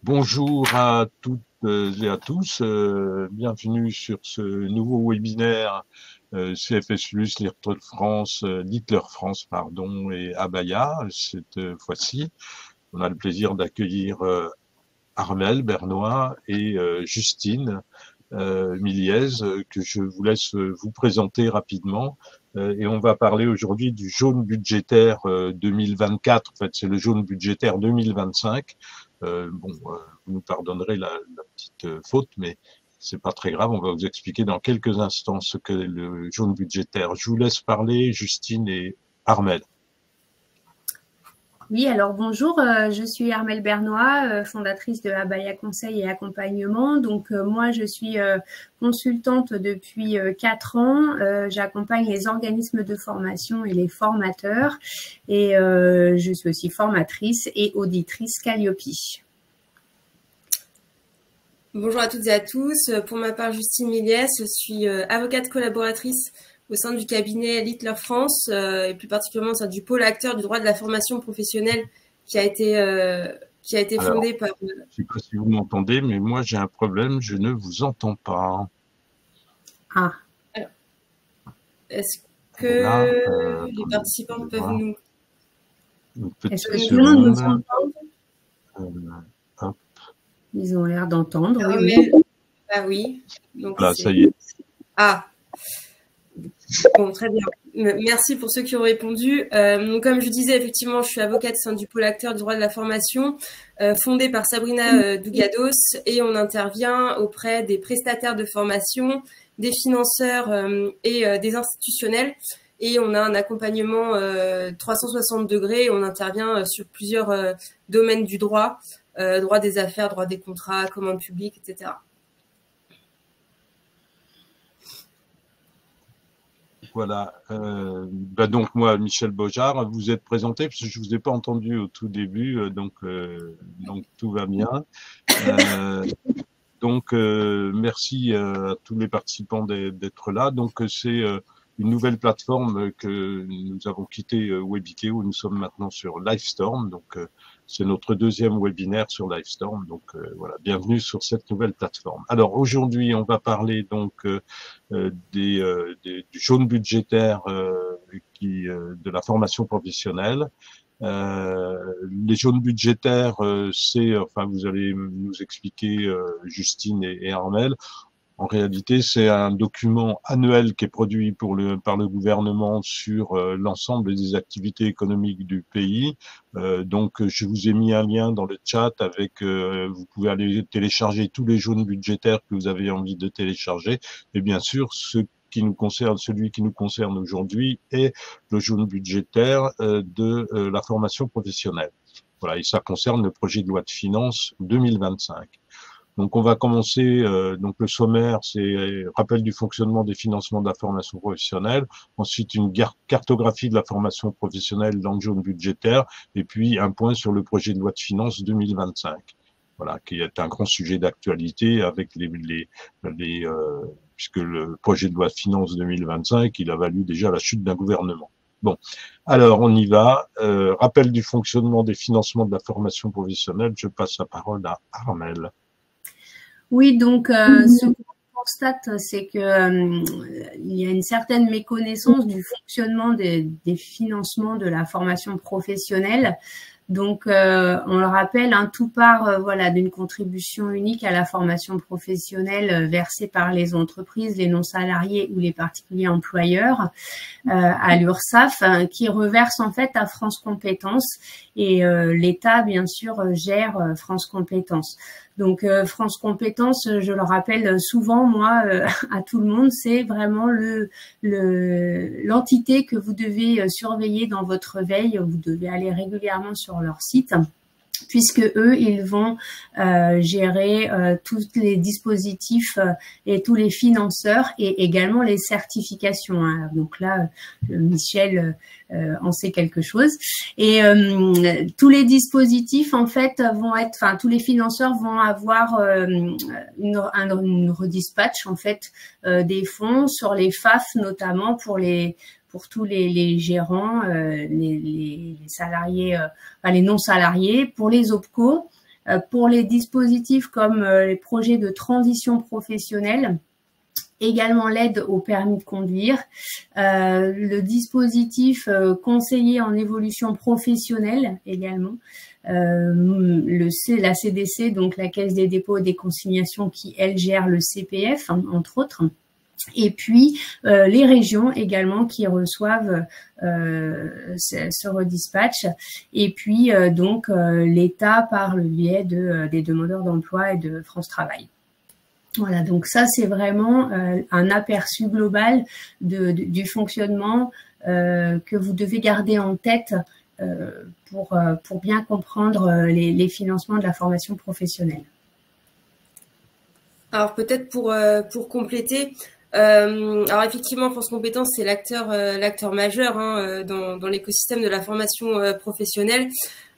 Bonjour à toutes et à tous, bienvenue sur ce nouveau webinaire CFSLUS, Littler France, pardon, et Abaya. Cette fois-ci, on a le plaisir d'accueillir Armel Bernois et Justine Miliez, que je vous laisse vous présenter rapidement. Et on va parler aujourd'hui du jaune budgétaire 2024. En fait, c'est le jaune budgétaire 2025. Vous nous pardonnerez la petite faute, mais c'est pas très grave. On va vous expliquer dans quelques instants ce qu'est le jaune budgétaire. Je vous laisse parler, Justine et Armel. Oui, alors bonjour, je suis Armel Bernois, fondatrice de Abaya Conseil et Accompagnement. Donc moi, je suis consultante depuis 4 ans. J'accompagne les organismes de formation et les formateurs. Et je suis aussi formatrice et auditrice Calliope. Bonjour à toutes et à tous. Pour ma part, Justine Miliès, je suis avocate collaboratrice au sein du cabinet Littler France et plus particulièrement au sein du pôle acteur du droit de la formation professionnelle qui a été fondé par... Je ne sais pas si vous m'entendez, mais moi j'ai un problème, je ne vous entends pas. Ah. Est-ce que les participants peuvent nous... Est-ce que tout le monde nous entend? Ils ont l'air d'entendre, oui. Ah oui. Donc là, ça y est. Ah. Bon, très bien. Merci pour ceux qui ont répondu. Donc, comme je disais, effectivement, je suis avocate au sein du pôle acteur du droit de la formation, fondée par Sabrina Dougados, et on intervient auprès des prestataires de formation, des financeurs et des institutionnels. Et on a un accompagnement 360 degrés. On intervient sur plusieurs domaines du droit, droit des affaires, droit des contrats, commande publique, etc. Voilà. Donc moi, Michel Bojard, vous êtes présenté parce que je vous ai pas entendu au tout début, donc tout va bien. Merci à tous les participants d'être là. Donc c'est une nouvelle plateforme que nous avons quitté Webikeo. Nous sommes maintenant sur Livestorm. Donc c'est notre deuxième webinaire sur Livestorm. Donc voilà, bienvenue sur cette nouvelle plateforme. Alors aujourd'hui, on va parler donc du jaune budgétaire de la formation professionnelle. Les jaunes budgétaires, vous allez nous expliquer, Justine et Armel. En réalité, c'est un document annuel qui est produit par le gouvernement sur l'ensemble des activités économiques du pays. Donc, je vous ai mis un lien dans le chat avec, vous pouvez aller télécharger tous les jaunes budgétaires que vous avez envie de télécharger. Et bien sûr, celui qui nous concerne aujourd'hui est le jaune budgétaire de la formation professionnelle. Voilà, et ça concerne le projet de loi de finances 2025. Donc, on va commencer. Donc, le sommaire, c'est rappel du fonctionnement des financements de la formation professionnelle. Ensuite, une cartographie de la formation professionnelle dans le jaune budgétaire. Et puis, un point sur le projet de loi de finances 2025. Voilà, qui est un grand sujet d'actualité avec puisque le projet de loi de finances 2025, il a valu déjà la chute d'un gouvernement. Bon, alors on y va. Rappel du fonctionnement des financements de la formation professionnelle. Je passe la parole à Armel. Oui, donc ce qu'on constate, c'est que il y a une certaine méconnaissance du fonctionnement des financements de la formation professionnelle. Donc, on le rappelle, tout part d'une contribution unique à la formation professionnelle versée par les entreprises, les non-salariés ou les particuliers employeurs à l'URSSAF, qui reverse en fait à France Compétences, et l'État, bien sûr, gère France Compétences. Donc, France Compétences, je le rappelle souvent, moi, à tout le monde, c'est vraiment l'entité que vous devez surveiller dans votre veille. Vous devez aller régulièrement sur leur site, puisque eux, ils vont gérer tous les dispositifs et tous les financeurs et également les certifications. Donc là, Michel en sait quelque chose. Et tous les dispositifs, en fait, tous les financeurs vont avoir une redispatch, en fait, des fonds sur les FAF, notamment pour tous les gérants, les salariés, les non-salariés, pour les OPCO, Pour les dispositifs comme les projets de transition professionnelle, également l'aide au permis de conduire, le dispositif conseiller en évolution professionnelle également, la CDC, donc la Caisse des dépôts et des consignations qui, elle, gère le CPF, entre autres. Et puis les régions également qui reçoivent ce redispatch, et puis donc l'État par le biais des demandeurs d'emploi et de France Travail. Voilà, donc ça c'est vraiment un aperçu global du fonctionnement que vous devez garder en tête pour bien comprendre les financements de la formation professionnelle. Alors peut-être pour compléter, alors effectivement, France Compétences, c'est l'acteur majeur dans l'écosystème de la formation professionnelle.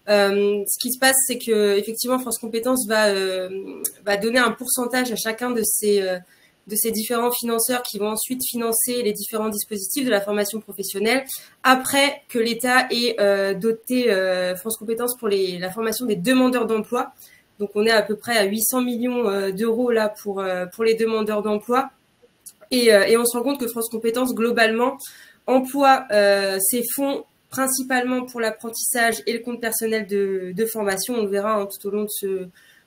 Ce qui se passe, c'est que effectivement, France Compétences va donner un pourcentage à chacun de ces différents financeurs qui vont ensuite financer les différents dispositifs de la formation professionnelle après que l'État ait doté France Compétences pour la formation des demandeurs d'emploi. Donc on est à peu près à 800 millions d'euros là pour les demandeurs d'emploi. Et on se rend compte que France Compétences, globalement, emploie ses fonds principalement pour l'apprentissage et le compte personnel de formation. On le verra tout au long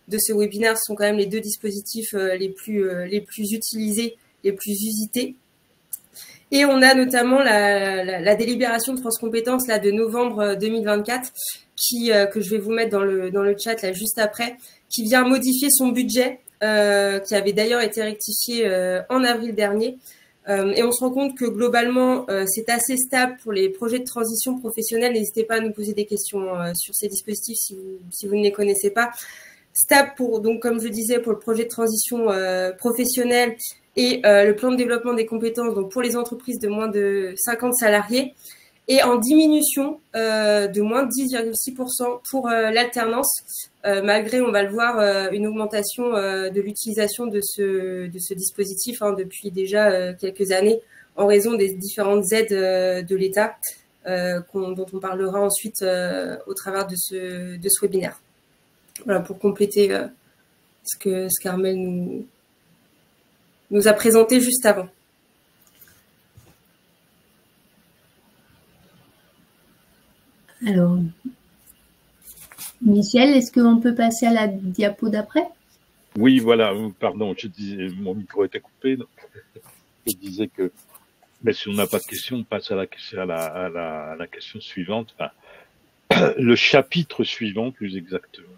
de ce webinaire, ce sont quand même les deux dispositifs les plus utilisés, les plus usités. Et on a notamment la délibération de France Compétences là, de novembre 2024, que je vais vous mettre dans le chat là, juste après, qui vient modifier son budget, qui avait d'ailleurs été rectifié en avril dernier. Et on se rend compte que globalement, c'est assez stable pour les projets de transition professionnelle. N'hésitez pas à nous poser des questions sur ces dispositifs si vous ne les connaissez pas. Stable donc comme je disais, pour le projet de transition professionnelle et le plan de développement des compétences, donc pour les entreprises de moins de 50 salariés. Et en diminution de moins de 10,6% pour l'alternance, malgré, on va le voir, une augmentation de l'utilisation de ce dispositif depuis déjà quelques années en raison des différentes aides de l'État dont on parlera ensuite au travers de ce webinaire. Voilà, pour compléter ce qu'Armelle nous a présenté juste avant. Alors, Michel, est-ce qu'on peut passer à la diapo d'après? Oui, voilà, pardon, je disais, mon micro était coupé. Donc je disais que, mais si on n'a pas de questions, on passe à la question suivante. Enfin, le chapitre suivant, plus exactement,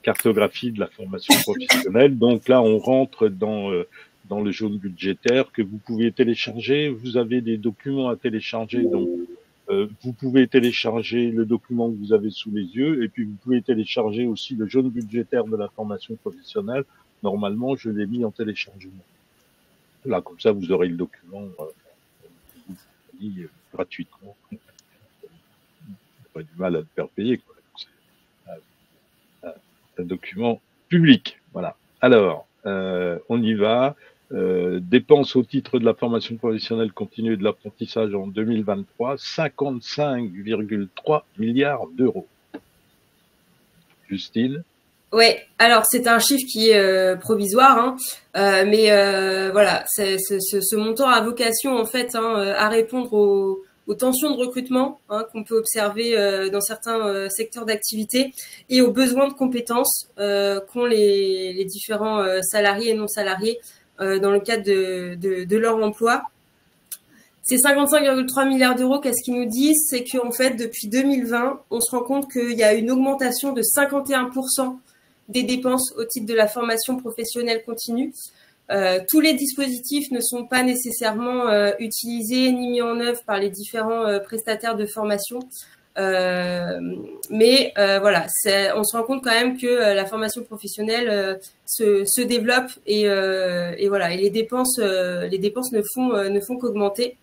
cartographie de la formation professionnelle. Donc là, on rentre dans le jaune budgétaire que vous pouvez télécharger. Vous avez des documents à télécharger, donc vous pouvez télécharger le document que vous avez sous les yeux, et puis vous pouvez télécharger aussi le jaune budgétaire de la formation professionnelle. Normalement, je l'ai mis en téléchargement. Là, comme ça, vous aurez le document gratuitement. Vous n'aurez pas du mal à le faire payer, quoi. C'est un document public. Voilà. Alors, on y va. Dépenses au titre de la formation professionnelle continue et de l'apprentissage en 2023, 55,3 milliards d'euros. Justine? Oui, alors c'est un chiffre qui est provisoire, mais voilà, ce montant a vocation en fait à répondre aux tensions de recrutement qu'on peut observer dans certains secteurs d'activité et aux besoins de compétences qu'ont les différents salariés et non salariés dans le cadre de leur emploi. Ces 55,3 milliards d'euros, qu'est-ce qu'ils nous disent? C'est qu'en fait, depuis 2020, on se rend compte qu'il y a une augmentation de 51% des dépenses au titre de la formation professionnelle continue. Tous les dispositifs ne sont pas nécessairement utilisés ni mis en œuvre par les différents prestataires de formation. Mais voilà, on se rend compte quand même que la formation professionnelle se développe et voilà, et les dépenses ne font qu'augmenter.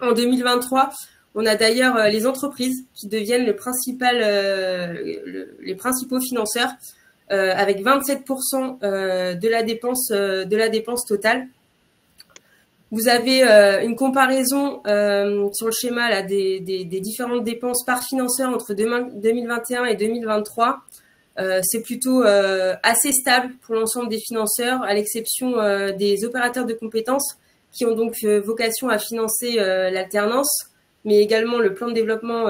En 2023, on a d'ailleurs les entreprises qui deviennent les principaux financeurs avec 27% de la dépense totale. Vous avez une comparaison sur le schéma là des différentes dépenses par financeur entre 2021 et 2023. c'est plutôt assez stable pour l'ensemble des financeurs, à l'exception des opérateurs de compétences qui ont donc vocation à financer l'alternance, mais également le plan de développement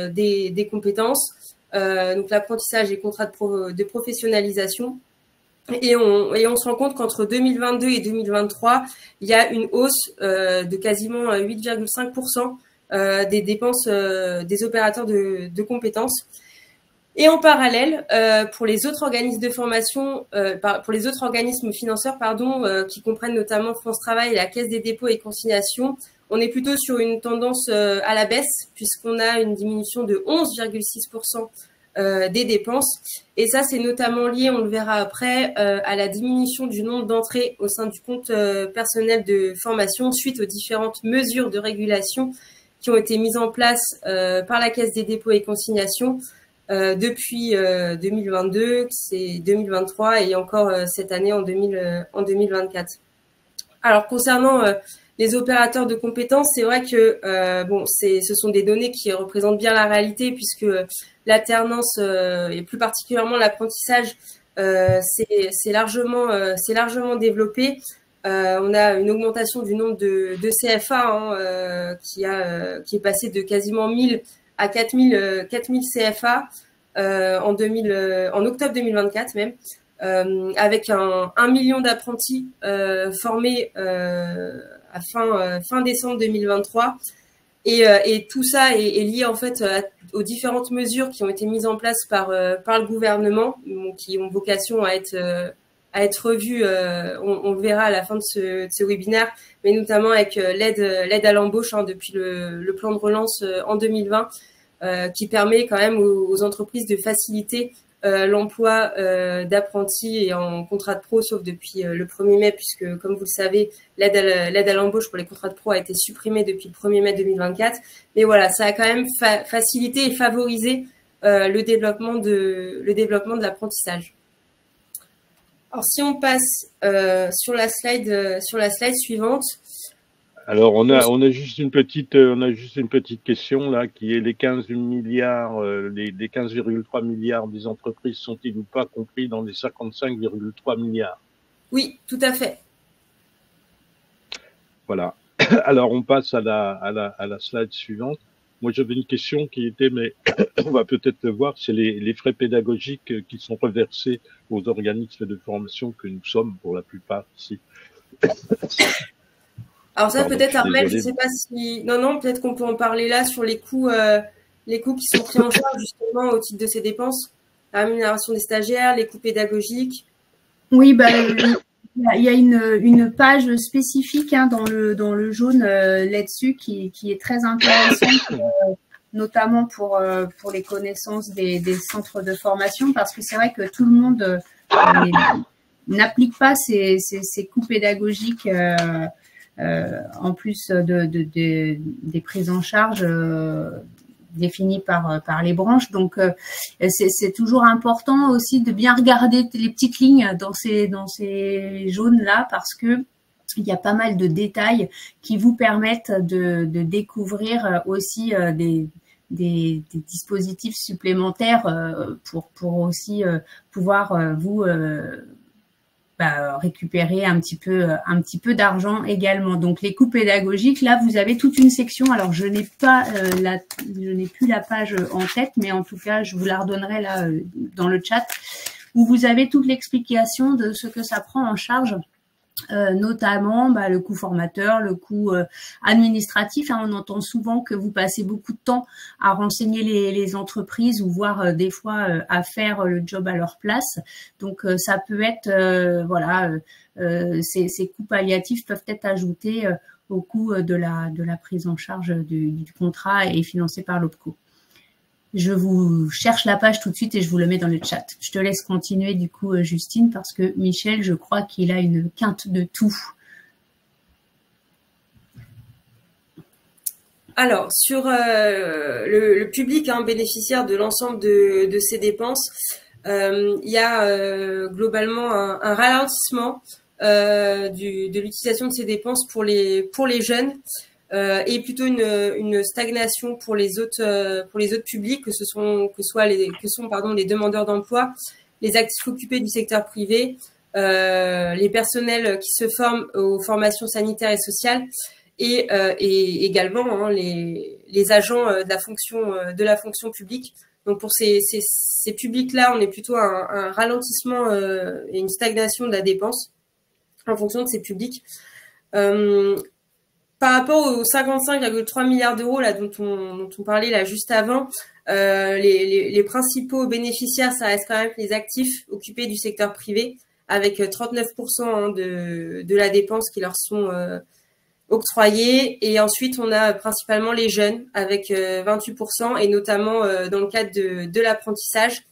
des compétences, donc l'apprentissage et contrats de professionnalisation. Et on se rend compte qu'entre 2022 et 2023, il y a une hausse de quasiment 8,5% des dépenses des opérateurs de compétences. Et en parallèle, pour les autres organismes de formation, pour les autres organismes financeurs, qui comprennent notamment France Travail et la Caisse des dépôts et consignations, on est plutôt sur une tendance à la baisse, puisqu'on a une diminution de 11,6% des dépenses. Et ça, c'est notamment lié, on le verra après, à la diminution du nombre d'entrées au sein du compte personnel de formation suite aux différentes mesures de régulation qui ont été mises en place par la Caisse des dépôts et consignations depuis 2022, c'est 2023 et encore cette année en 2024. Alors, concernant les opérateurs de compétences, c'est vrai que ce sont des données qui représentent bien la réalité, puisque l'alternance et plus particulièrement l'apprentissage c'est largement développé. On a une augmentation du nombre de CFA qui est passé de quasiment 1000 à 4000 CFA en octobre 2024 même. Avec un million d'apprentis formés à fin décembre 2023, et tout ça est lié en fait aux différentes mesures qui ont été mises en place par le gouvernement, qui ont vocation à être revues. On le verra à la fin de ce webinaire, mais notamment avec l'aide à l'embauche depuis le plan de relance en 2020, qui permet quand même aux entreprises de faciliter l'emploi d'apprentis et en contrat de pro, sauf depuis le 1er mai, puisque, comme vous le savez, l'aide à l'embauche pour les contrats de pro a été supprimée depuis le 1er mai 2024. Mais voilà, ça a quand même facilité et favorisé le développement de l'apprentissage. Alors, si on passe sur la slide suivante. Alors, on a juste une petite question là, qui est les 15 milliards, les 15,3 milliards des entreprises sont-ils ou pas compris dans les 55,3 milliards? Oui, tout à fait. Voilà. Alors, on passe à la slide suivante. Moi, j'avais une question qui était, mais on va peut-être le voir, c'est les frais pédagogiques qui sont reversés aux organismes de formation que nous sommes pour la plupart ici. Alors ça, peut-être Armel, je sais pas si... Non, peut-être qu'on peut en parler là sur les coûts qui sont pris en charge justement au titre de ces dépenses. La rémunération des stagiaires, les coûts pédagogiques. Oui, il y a une page spécifique dans le jaune là-dessus qui est très intéressante, notamment pour les connaissances des centres de formation, parce que c'est vrai que tout le monde n'applique pas ces coûts pédagogiques en plus des prises en charge définies par les branches. Donc, c'est toujours important aussi de bien regarder les petites lignes dans ces jaunes-là, parce que il y a pas mal de détails qui vous permettent de découvrir aussi des dispositifs supplémentaires pour aussi pouvoir vous récupérer un petit peu d'argent également. Donc les coûts pédagogiques, là vous avez toute une section. Alors je n'ai plus la page en tête, mais en tout cas je vous la redonnerai là dans le chat, où vous avez toute l'explication de ce que ça prend en charge. Notamment le coût formateur, le coût administratif. On entend souvent que vous passez beaucoup de temps à renseigner les entreprises, ou voire des fois à faire le job à leur place. Donc ça peut être ces coûts palliatifs peuvent être ajoutés au coût de la prise en charge du contrat et financé par l'OPCO. Je vous cherche la page tout de suite et je vous le mets dans le chat. Je te laisse continuer du coup, Justine, parce que Michel, je crois qu'il a une quinte de tout. Alors, sur le public bénéficiaire de l'ensemble de ces dépenses, il y a globalement un ralentissement de l'utilisation de ces dépenses pour les jeunes. et plutôt une stagnation pour les autres publics, que sont les demandeurs d'emploi, les actifs occupés du secteur privé, les personnels qui se forment aux formations sanitaires et sociales, et également les agents de la fonction publique. Donc pour ces publics-là, on est plutôt à un ralentissement et une stagnation de la dépense en fonction de ces publics. Par rapport aux 55,3 milliards d'euros là dont on parlait là juste avant, les principaux bénéficiaires, ça reste quand même les actifs occupés du secteur privé, avec 39% de la dépense qui leur sont octroyés. Et ensuite, on a principalement les jeunes avec 28%, et notamment dans le cadre de l'apprentissage.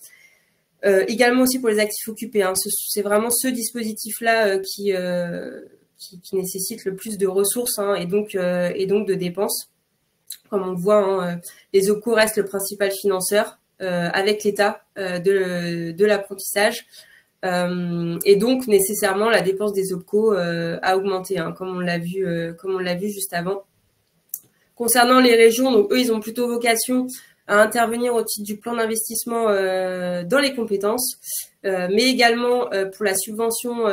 Également aussi pour les actifs occupés. C'est vraiment ce dispositif-là qui nécessite le plus de ressources, et donc de dépenses. Comme on le voit, les OPCO restent le principal financeur avec l'État de l'apprentissage. Et donc nécessairement la dépense des OPCO a augmenté, comme on l'a vu juste avant. Concernant les régions, donc eux, ils ont plutôt vocation à intervenir au titre du plan d'investissement dans les compétences, mais également pour la subvention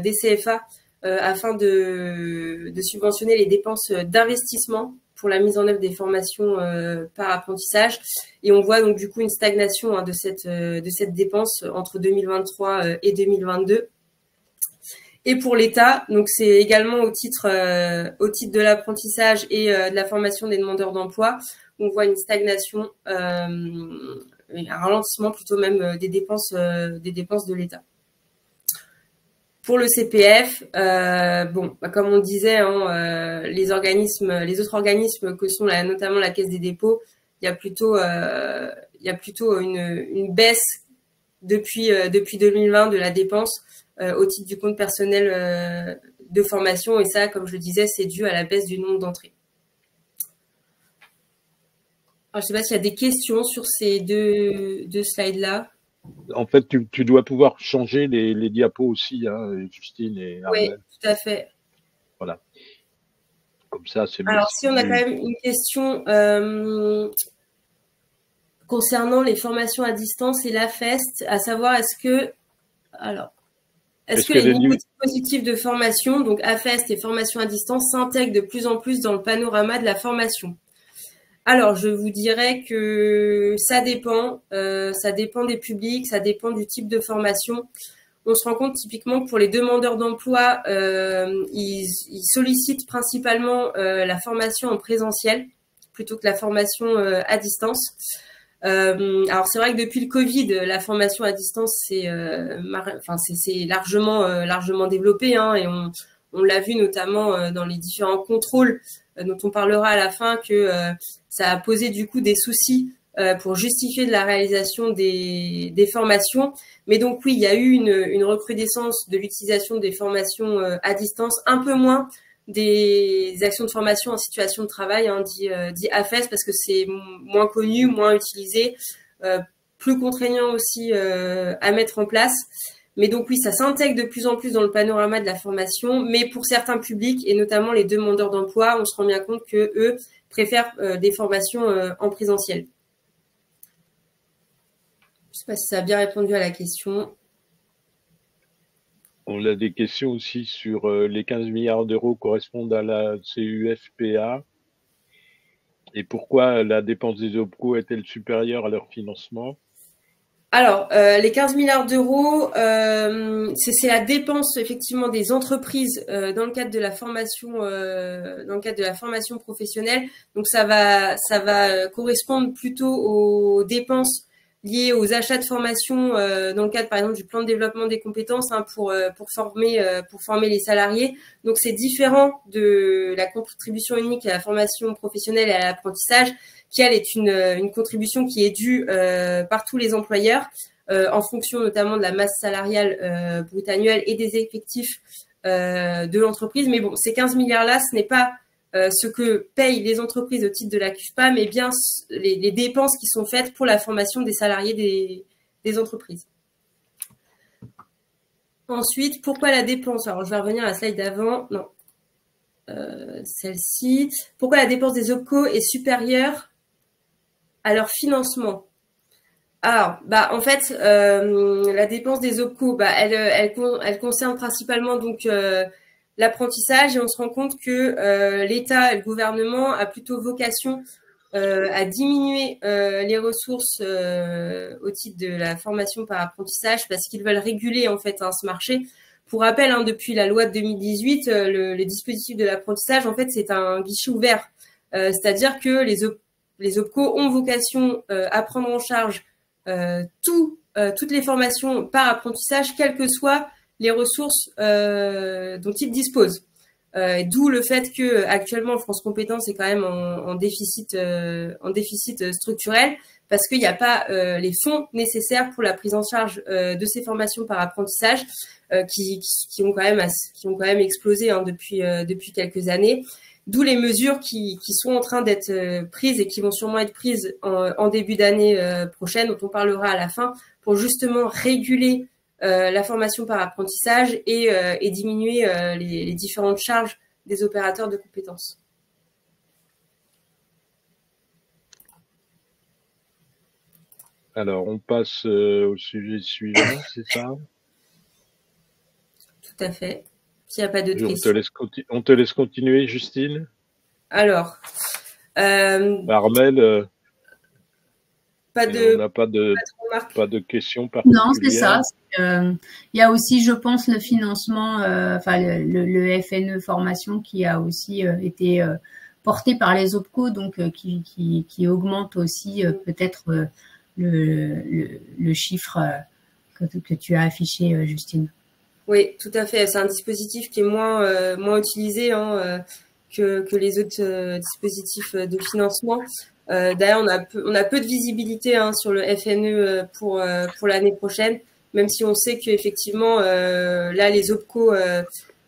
des CFA afin de subventionner les dépenses d'investissement pour la mise en œuvre des formations par apprentissage. Et on voit donc du coup une stagnation de cette dépense entre 2023 et 2022. Et pour l'État, donc c'est également au titre de l'apprentissage et de la formation des demandeurs d'emploi, on voit une stagnation, un ralentissement plutôt même des dépenses de l'État. Pour le CPF, comme on disait, les autres organismes que sont notamment la Caisse des dépôts, il y a plutôt une baisse depuis 2020 de la dépense au titre du compte personnel de formation, et ça, comme je le disais, c'est dû à la baisse du nombre d'entrées. Alors, je ne sais pas s'il y a des questions sur ces deux slides-là. En fait, tu dois pouvoir changer les diapos aussi, Justine et Armel. Oui, tout à fait. Voilà. Comme ça, c'est mieux. Alors, si on a quand même une question concernant les formations à distance et l'AFEST, à savoir est-ce que les nouveaux dispositifs de formation, donc AFEST et formation à distance, s'intègrent de plus en plus dans le panorama de la formation? Alors, je vous dirais que ça dépend des publics, ça dépend du type de formation. On se rend compte typiquement que pour les demandeurs d'emploi, ils sollicitent principalement la formation en présentiel plutôt que la formation à distance. Alors c'est vrai que depuis le Covid, la formation à distance c'est largement développé, et on l'a vu notamment dans les différents contrôles dont on parlera à la fin, que ça a posé du coup des soucis pour justifier de la réalisation des formations. Mais donc oui, il y a eu une recrudescence de l'utilisation des formations à distance, un peu moins des actions de formation en situation de travail, dit AFES, parce que c'est moins connu, moins utilisé, plus contraignant aussi à mettre en place. Mais donc oui, ça s'intègre de plus en plus dans le panorama de la formation, mais pour certains publics, et notamment les demandeurs d'emploi, on se rend bien compte que eux préfèrent des formations en présentiel. Je ne sais pas si ça a bien répondu à la question. On a des questions aussi sur les 15 milliards d'euros correspondent à la CUFPA. Et pourquoi la dépense des OPCO est-elle supérieure à leur financement? Alors, les 15 milliards d'euros, c'est la dépense effectivement des entreprises dans le cadre de la formation professionnelle. Donc ça va correspondre plutôt aux dépenses liées aux achats de formation dans le cadre par exemple du plan de développement des compétences, pour former les salariés. Donc c'est différent de la contribution unique à la formation professionnelle et à l'apprentissage, qui elle est une contribution qui est due par tous les employeurs en fonction notamment de la masse salariale brute annuelle et des effectifs de l'entreprise. Mais bon, ces 15 milliards-là, ce n'est pas ce que payent les entreprises au titre de la CUFPA, mais bien les dépenses qui sont faites pour la formation des salariés des entreprises. Ensuite, pourquoi la dépense? Alors, je vais revenir à la slide d'avant. Non. celle-ci. Pourquoi la dépense des OPCO est supérieure à leur financement? Alors, en fait, la dépense des OPCO, elle concerne principalement donc l'apprentissage, et on se rend compte que l'État et le gouvernement a plutôt vocation à diminuer les ressources au titre de la formation par apprentissage, parce qu'ils veulent réguler en fait ce marché. Pour rappel, depuis la loi de 2018, le dispositif de l'apprentissage, en fait, c'est un guichet ouvert, c'est-à-dire que les OPCO ont vocation à prendre en charge toutes les formations par apprentissage, quelles que soient les ressources dont ils disposent. D'où le fait que actuellement France Compétences est quand même en déficit structurel, parce qu'il n'y a pas les fonds nécessaires pour la prise en charge de ces formations par apprentissage qui ont quand même explosé depuis quelques années. D'où les mesures qui sont en train d'être prises et qui vont sûrement être prises en début d'année prochaine, dont on parlera à la fin, pour justement réguler la formation par apprentissage et diminuer les différentes charges des opérateurs de compétences. Alors, on passe au sujet suivant, c'est ça? Tout à fait. S'il n'y a pas d'autres questions. On te laisse continuer, Justine. Alors, Armel, on n'a pas de questions particulières. Non, c'est ça. Il y a aussi, je pense, le financement, le FNE formation qui a aussi été porté par les OPCO, donc qui augmente aussi peut-être le chiffre que tu as affiché, Justine. Oui, tout à fait. C'est un dispositif qui est moins utilisé que les autres dispositifs de financement. D'ailleurs, on a peu de visibilité sur le FNE pour l'année prochaine, même si on sait qu'effectivement, là, les OPCO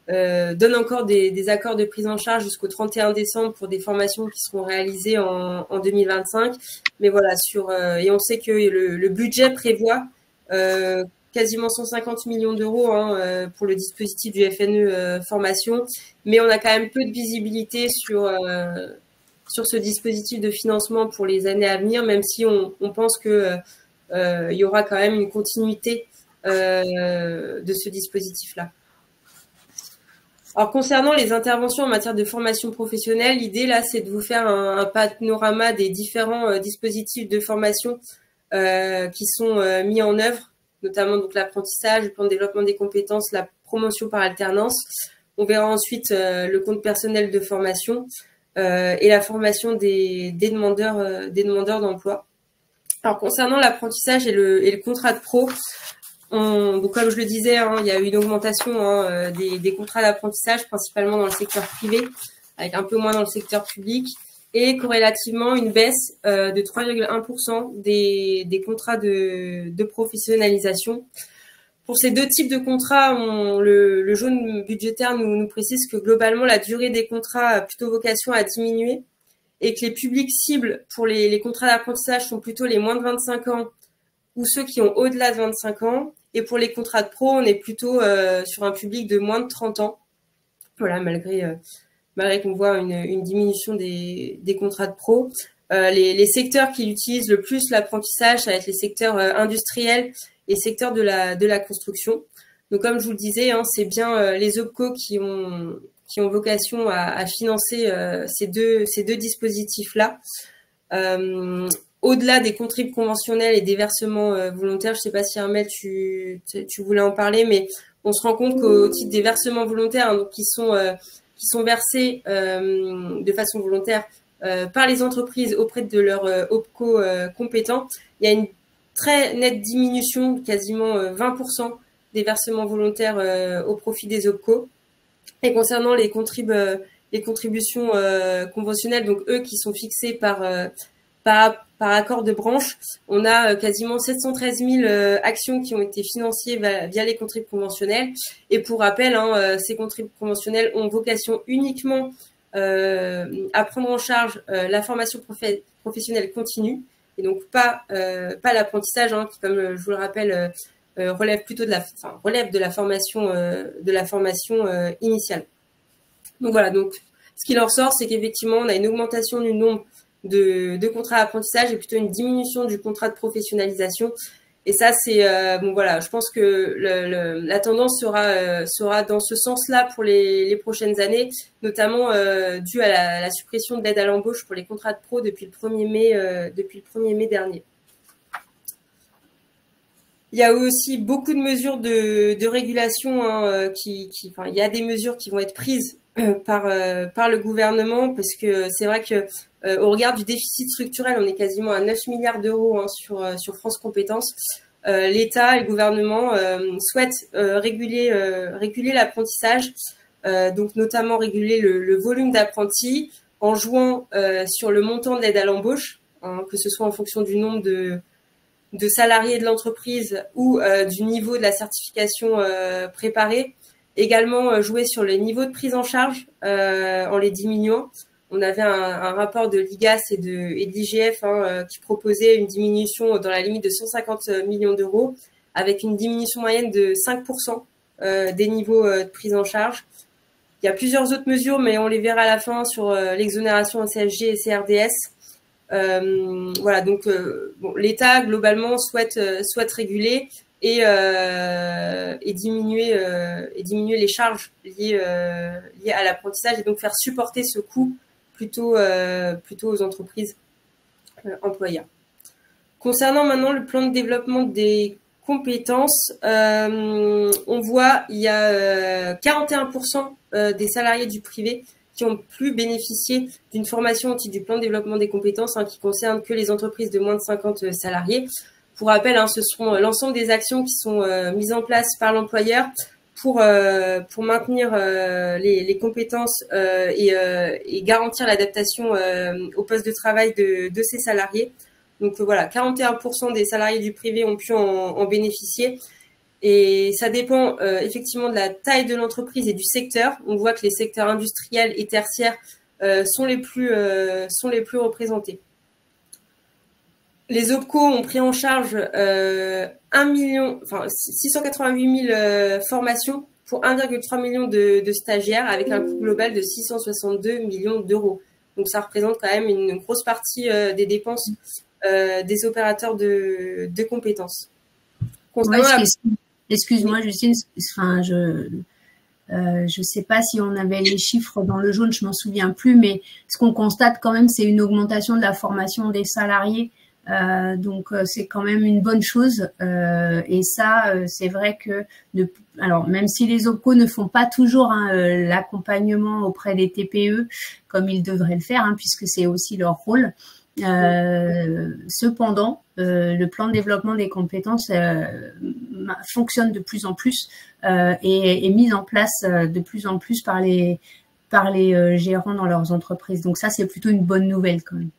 donnent encore des accords de prise en charge jusqu'au 31 décembre pour des formations qui seront réalisées en 2025. Mais voilà, et on sait que le budget prévoit quasiment 150 millions d'euros pour le dispositif du FNE formation, mais on a quand même peu de visibilité sur ce dispositif de financement pour les années à venir, même si on pense que il y aura quand même une continuité de ce dispositif-là. Alors, concernant les interventions en matière de formation professionnelle, l'idée là, c'est de vous faire un panorama des différents dispositifs de formation qui sont mis en œuvre, notamment donc l'apprentissage, le plan de développement des compétences, la promotion par alternance. On verra ensuite le compte personnel de formation et la formation des demandeurs d'emploi. Alors, concernant l'apprentissage et le contrat de pro, donc comme je le disais, il y a eu une augmentation des contrats d'apprentissage, principalement dans le secteur privé, avec un peu moins dans le secteur public, et corrélativement une baisse de 3,1% des contrats de professionnalisation. Pour ces deux types de contrats, le jaune budgétaire nous précise que globalement, la durée des contrats a plutôt vocation à diminuer et que les publics cibles pour les contrats d'apprentissage sont plutôt les moins de 25 ans ou ceux qui ont au-delà de 25 ans. Et pour les contrats de pro, on est plutôt sur un public de moins de 30 ans. Voilà, malgré qu'on voit une diminution des contrats de pro. Les secteurs qui utilisent le plus l'apprentissage, ça va être les secteurs industriels et secteurs de la construction. Donc, comme je vous le disais, c'est bien les OPCO qui ont vocation à financer ces deux dispositifs-là. Au-delà des contributions conventionnelles et des versements volontaires, je ne sais pas si Armel, tu voulais en parler, mais on se rend compte qu'au titre des versements volontaires, donc qui sont versés de façon volontaire par les entreprises auprès de leurs OPCO compétents, il y a une très nette diminution, quasiment 20% des versements volontaires au profit des OPCO. Et concernant les contributions conventionnelles, donc eux qui sont fixés par accord de branche, on a quasiment 713 000 actions qui ont été financées via les contributions conventionnelles. Et pour rappel, ces contributions conventionnelles ont vocation uniquement à prendre en charge la formation professionnelle continue, et donc pas l'apprentissage, qui, comme je vous le rappelle, relève de la formation initiale. Donc voilà, donc Ce qu'il en ressort, c'est qu'effectivement, on a une augmentation du nombre de contrats d'apprentissage et plutôt une diminution du contrat de professionnalisation. Et ça, c'est bon, voilà. Je pense que la tendance sera dans ce sens-là pour les prochaines années, notamment dû à la suppression de l'aide à l'embauche pour les contrats de pro depuis le 1er mai dernier. Il y a aussi beaucoup de mesures de régulation enfin, il y a des mesures qui vont être prises par le gouvernement, parce que c'est vrai que au regard du déficit structurel, on est quasiment à 9 milliards d'euros sur France Compétences. L'État et le gouvernement souhaitent réguler l'apprentissage, donc notamment réguler le volume d'apprentis en jouant sur le montant de l'aide à l'embauche, que ce soit en fonction du nombre de salariés de l'entreprise ou du niveau de la certification préparée. Également jouer sur les niveaux de prise en charge en les diminuant. On avait un rapport de l'IGAS et de l'IGF qui proposait une diminution dans la limite de 150 millions d'euros, avec une diminution moyenne de 5% des niveaux de prise en charge. Il y a plusieurs autres mesures, mais on les verra à la fin sur l'exonération en CSG et CRDS. Voilà, donc bon, l'État globalement souhaite réguler et diminuer les charges liées à l'apprentissage, et donc faire supporter ce coût plutôt aux entreprises employeurs. Concernant maintenant le plan de développement des compétences, on voit il y a 41% des salariés du privé qui ont pu bénéficier d'une formation au titre du plan de développement des compétences, qui concerne que les entreprises de moins de 50 salariés. Pour rappel, ce seront l'ensemble des actions qui sont mises en place par l'employeur pour maintenir les compétences et garantir l'adaptation au poste de travail de ces salariés. Donc voilà, 41% des salariés du privé ont pu en bénéficier. Et ça dépend effectivement de la taille de l'entreprise et du secteur. On voit que les secteurs industriels et tertiaires sont les plus représentés. Les OPCO ont pris en charge 688 000 formations pour 1,3 million de stagiaires, avec un coût global de 662 millions d'euros. Donc ça représente quand même une grosse partie des dépenses des opérateurs de compétences. Excuse-moi, Justine. Enfin, je sais pas si on avait les chiffres dans le jaune, je m'en souviens plus, mais ce qu'on constate quand même, c'est une augmentation de la formation des salariés. Donc c'est quand même une bonne chose, et ça c'est vrai que alors même si les OPCO ne font pas toujours l'accompagnement auprès des TPE comme ils devraient le faire, puisque c'est aussi leur rôle, cependant le plan de développement des compétences fonctionne de plus en plus et est mis en place de plus en plus par les gérants dans leurs entreprises. Donc ça c'est plutôt une bonne nouvelle quand même.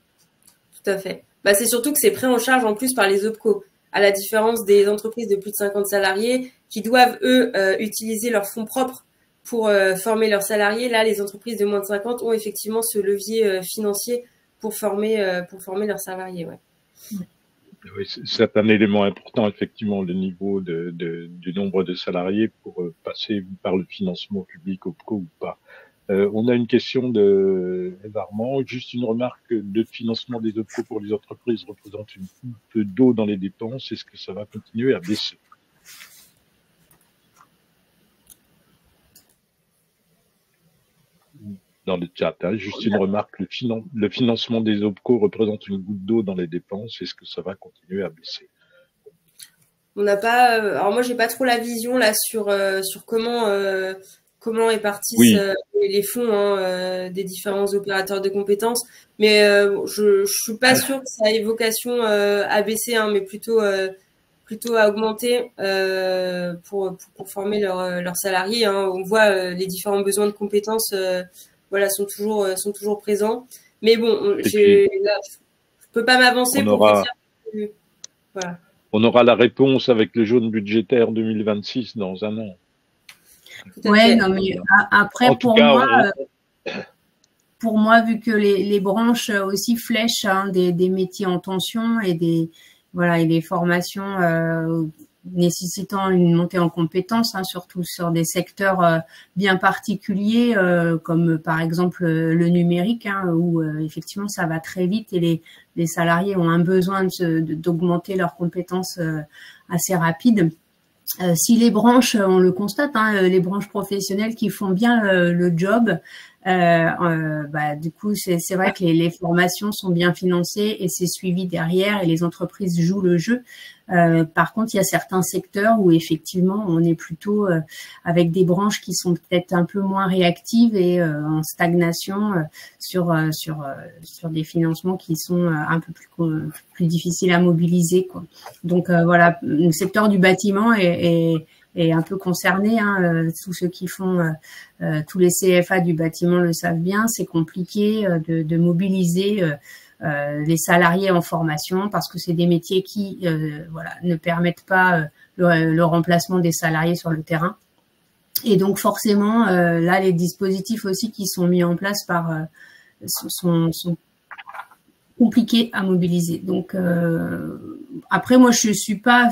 Tout à fait. Bah, c'est surtout que c'est pris en charge en plus par les OPCO, à la différence des entreprises de plus de 50 salariés qui doivent, eux, utiliser leurs fonds propres pour former leurs salariés. Là, les entreprises de moins de 50 ont effectivement ce levier financier pour former leurs salariés. Ouais. Oui, c'est un élément important, effectivement, le niveau du nombre de salariés pour passer par le financement public OPCO ou pas. On a une question de Eva Armand. Juste une remarque, le financement des OPCO pour les entreprises représente une goutte d'eau dans les dépenses. Est-ce que ça va continuer à baisser? Dans le chat, juste une remarque, le financement des OPCO représente une goutte d'eau dans les dépenses. Est-ce que ça va continuer à baisser? On n'a pas. Alors moi, j'ai pas trop la vision là sur comment répartissent les fonds des différents opérateurs de compétences, mais je suis pas sûre que ça ait vocation à baisser, mais plutôt à augmenter pour former leurs salariés. On voit les différents besoins de compétences, sont toujours présents. Mais bon, je peux pas m'avancer pour vous dire que, voilà. On aura la réponse avec le jaune budgétaire 2026 dans un an. Ouais, non, mais après, pour moi, vu que les branches aussi flèchent des métiers en tension et des formations nécessitant une montée en compétences, hein, surtout sur des secteurs bien particuliers, comme par exemple le numérique, hein, où effectivement ça va très vite et les salariés ont un besoin d'augmenter leurs compétences assez rapides. Si les branches, on le constate, hein, les branches professionnelles qui font bien le job, du coup, c'est vrai que les formations sont bien financées et c'est suivi derrière et les entreprises jouent le jeu. Par contre, il y a certains secteurs où effectivement, on est plutôt avec des branches qui sont peut-être un peu moins réactives et en stagnation sur des financements qui sont un peu plus difficiles à mobiliser, quoi. Donc voilà, le secteur du bâtiment est un peu concerné, hein, tous ceux qui font tous les CFA du bâtiment le savent bien, c'est compliqué de mobiliser les salariés en formation parce que c'est des métiers qui ne permettent pas le remplacement des salariés sur le terrain. Et donc forcément, là, les dispositifs aussi qui sont mis en place sont compliqués à mobiliser. Donc après, moi, je suis pas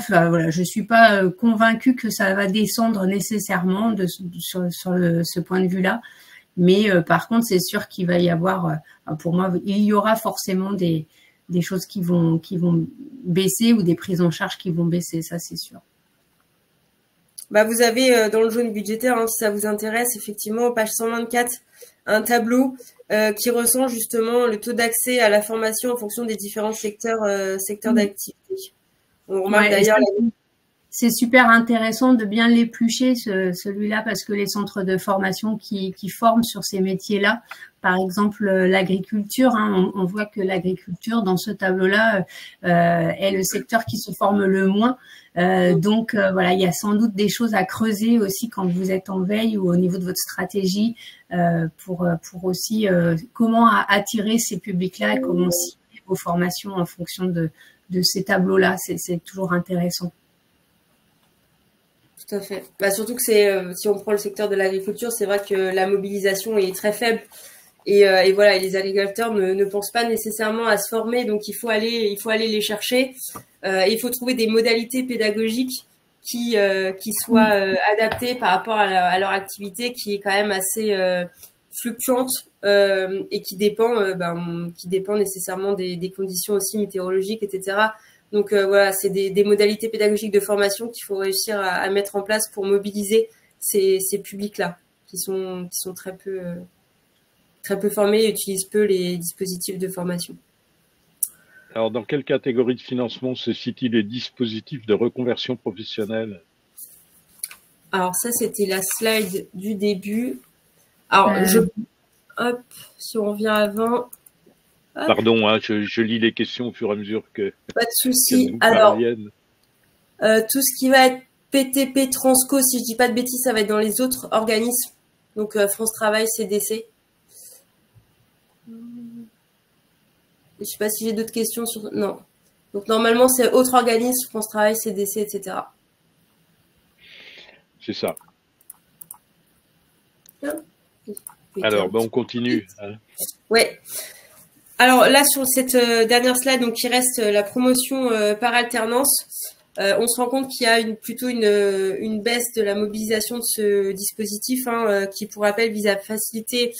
convaincue que ça va descendre nécessairement sur ce point de vue-là. Mais par contre, c'est sûr qu'il va y avoir, pour moi, il y aura forcément des choses qui vont baisser ou des prises en charge qui vont baisser, ça c'est sûr. Vous avez dans le jaune budgétaire, hein, si ça vous intéresse, effectivement, page 124, un tableau qui ressent justement le taux d'accès à la formation en fonction des différents secteurs d'activité. On remarque d'ailleurs... C'est super intéressant de bien l'éplucher, celui-là, parce que les centres de formation qui forment sur ces métiers-là, par exemple l'agriculture, hein, on voit que l'agriculture, dans ce tableau-là, est le secteur qui se forme le moins. Donc, voilà, il y a sans doute des choses à creuser aussi quand vous êtes en veille ou au niveau de votre stratégie pour aussi comment attirer ces publics-là et comment cibler vos formations en fonction de ces tableaux-là. C'est toujours intéressant. Tout à fait. Surtout que si on prend le secteur de l'agriculture, c'est vrai que la mobilisation est très faible et voilà, et les agriculteurs ne pensent pas nécessairement à se former, donc il faut aller les chercher. Il faut trouver des modalités pédagogiques qui soient adaptées par rapport à leur activité, qui est quand même assez fluctuante et qui dépend nécessairement des conditions aussi météorologiques, etc. Donc voilà, c'est des modalités pédagogiques de formation qu'il faut réussir à mettre en place pour mobiliser ces publics-là qui sont très peu formés et utilisent peu les dispositifs de formation. Alors, dans quelle catégorie de financement se situent les dispositifs de reconversion professionnelle? Alors ça, c'était la slide du début. Alors, si on revient avant... Hop. Pardon, hein, je lis les questions au fur et à mesure que... Pas de souci. Alors, tout ce qui va être PTP, Transco, si je dis pas de bêtises, ça va être dans les autres organismes. Donc, France Travail, CDC. Je sais pas si j'ai d'autres questions sur... Non. Donc, normalement, c'est autres organismes, France Travail, CDC, etc. C'est ça. Alors, on continue. Hein. Ouais. Alors là, sur cette dernière slide, donc il reste la promotion par alternance. On se rend compte qu'il y a plutôt une baisse de la mobilisation de ce dispositif, hein, qui, pour rappel, vise à faciliter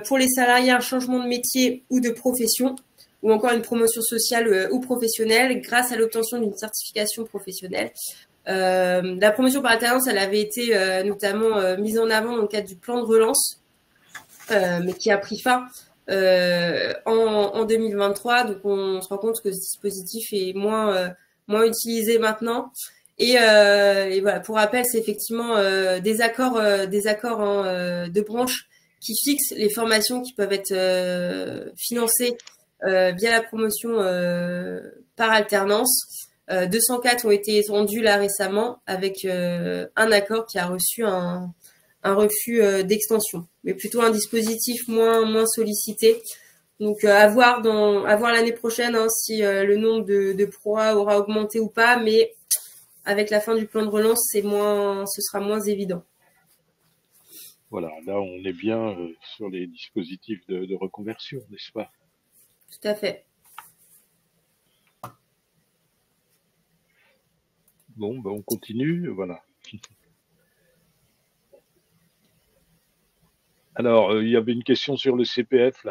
pour les salariés un changement de métier ou de profession, ou encore une promotion sociale ou professionnelle grâce à l'obtention d'une certification professionnelle. La promotion par alternance, elle avait été notamment mise en avant dans le cadre du plan de relance, mais qui a pris fin en 2023. Donc on se rend compte que ce dispositif est moins utilisé maintenant. Et voilà, pour rappel, c'est effectivement des accords de branche qui fixent les formations qui peuvent être financées via la promotion par alternance. 204 ont été étendus là récemment avec un accord qui a reçu un refus d'extension, mais plutôt un dispositif moins sollicité. Donc à voir l'année prochaine, hein, si le nombre de proas aura augmenté ou pas, mais avec la fin du plan de relance, ce sera moins évident. Voilà, là on est bien sur les dispositifs de reconversion, n'est-ce pas? Tout à fait. Bon, ben on continue, voilà. Alors, il y avait une question sur le CPF.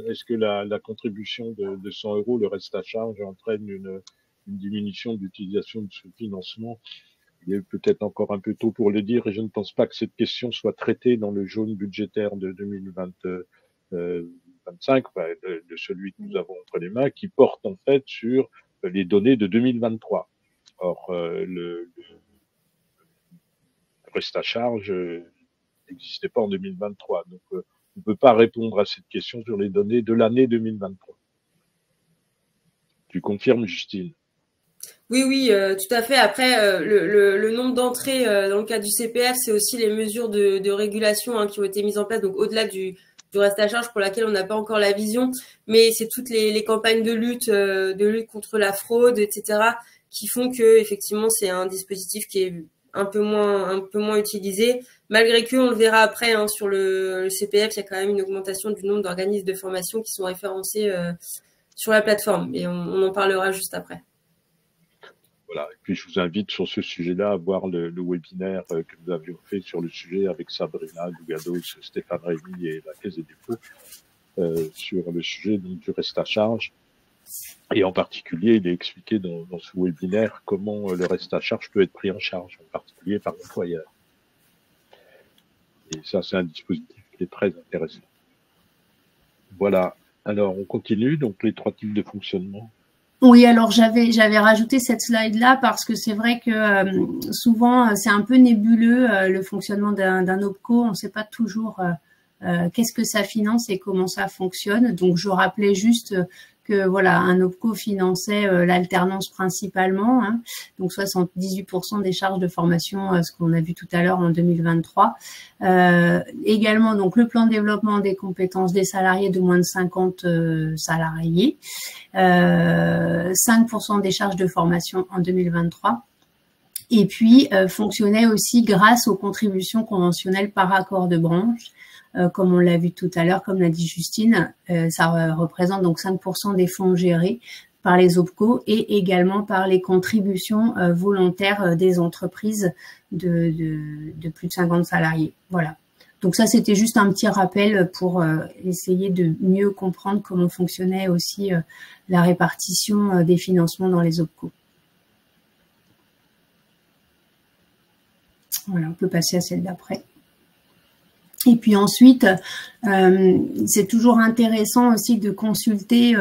Est-ce que la contribution de 100 €, le reste à charge, entraîne une diminution d'utilisation de ce financement? Il est peut-être encore un peu tôt pour le dire et je ne pense pas que cette question soit traitée dans le jaune budgétaire de 2025, de celui que nous avons entre les mains, qui porte en fait sur les données de 2023. Or, le reste à charge n'existait pas en 2023. Donc, on ne peut pas répondre à cette question sur les données de l'année 2023. Tu confirmes, Justine? Oui, oui, tout à fait. Après, le nombre d'entrées dans le cadre du CPF, c'est aussi les mesures de régulation qui ont été mises en place, donc au-delà du reste à charge pour laquelle on n'a pas encore la vision, mais c'est toutes les campagnes de lutte contre la fraude, etc., qui font que effectivement c'est un dispositif qui est un peu moins utilisé, malgré que on le verra après sur le CPF, il y a quand même une augmentation du nombre d'organismes de formation qui sont référencés sur la plateforme, et on en parlera juste après. Voilà. Et puis, je vous invite sur ce sujet-là à voir le webinaire que nous avions fait sur le sujet avec Sabrina Dougados, Stéphane Rémy et la Caisse des dépôts sur le sujet du reste à charge. Et en particulier, il est expliqué dans ce webinaire comment le reste à charge peut être pris en charge, en particulier par l'employeur. Et ça, c'est un dispositif qui est très intéressant. Voilà. Alors, on continue. Donc, les 3 types de fonctionnement. Oui, alors j'avais rajouté cette slide-là parce que c'est vrai que souvent c'est un peu nébuleux le fonctionnement d'un OPCO. On ne sait pas toujours qu'est-ce que ça finance et comment ça fonctionne. Donc je rappelais juste que voilà, un OPCO finançait l'alternance principalement, donc 78% des charges de formation, ce qu'on a vu tout à l'heure en 2023. Également donc le plan de développement des compétences des salariés de moins de 50 salariés, 5% des charges de formation en 2023. Et puis fonctionnait aussi grâce aux contributions conventionnelles par accord de branche. Comme on l'a vu tout à l'heure, comme l'a dit Justine, ça représente donc 5% des fonds gérés par les OPCO et également par les contributions volontaires des entreprises de plus de 50 salariés. Voilà. Donc ça, c'était juste un petit rappel pour essayer de mieux comprendre comment fonctionnait aussi la répartition des financements dans les OPCO. Voilà, on peut passer à celle d'après. Et puis ensuite, c'est toujours intéressant aussi de consulter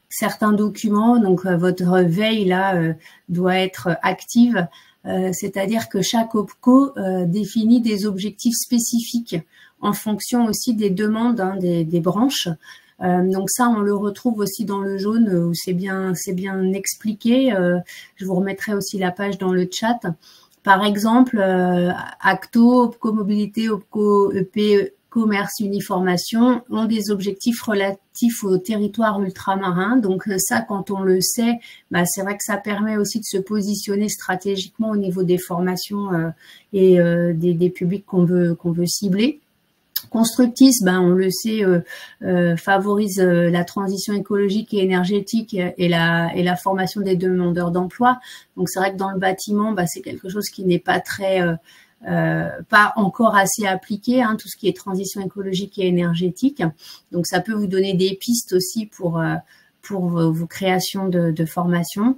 certains documents. Donc, votre veille là doit être active, c'est-à-dire que chaque OPCO définit des objectifs spécifiques en fonction aussi des demandes des branches. Donc ça, on le retrouve aussi dans le jaune où c'est bien expliqué. Je vous remettrai aussi la page dans le chat. Par exemple, Acto, OPCO Mobilité, OPCO EP, Commerce, Uniformation ont des objectifs relatifs au territoire ultramarin. Donc ça, quand on le sait, c'est vrai que ça permet aussi de se positionner stratégiquement au niveau des formations et des publics qu'on veut cibler. Constructis, on le sait, favorise la transition écologique et énergétique et la formation des demandeurs d'emploi. Donc c'est vrai que dans le bâtiment, c'est quelque chose qui n'est pas pas encore assez appliqué, tout ce qui est transition écologique et énergétique. Donc ça peut vous donner des pistes aussi pour vos créations de formation.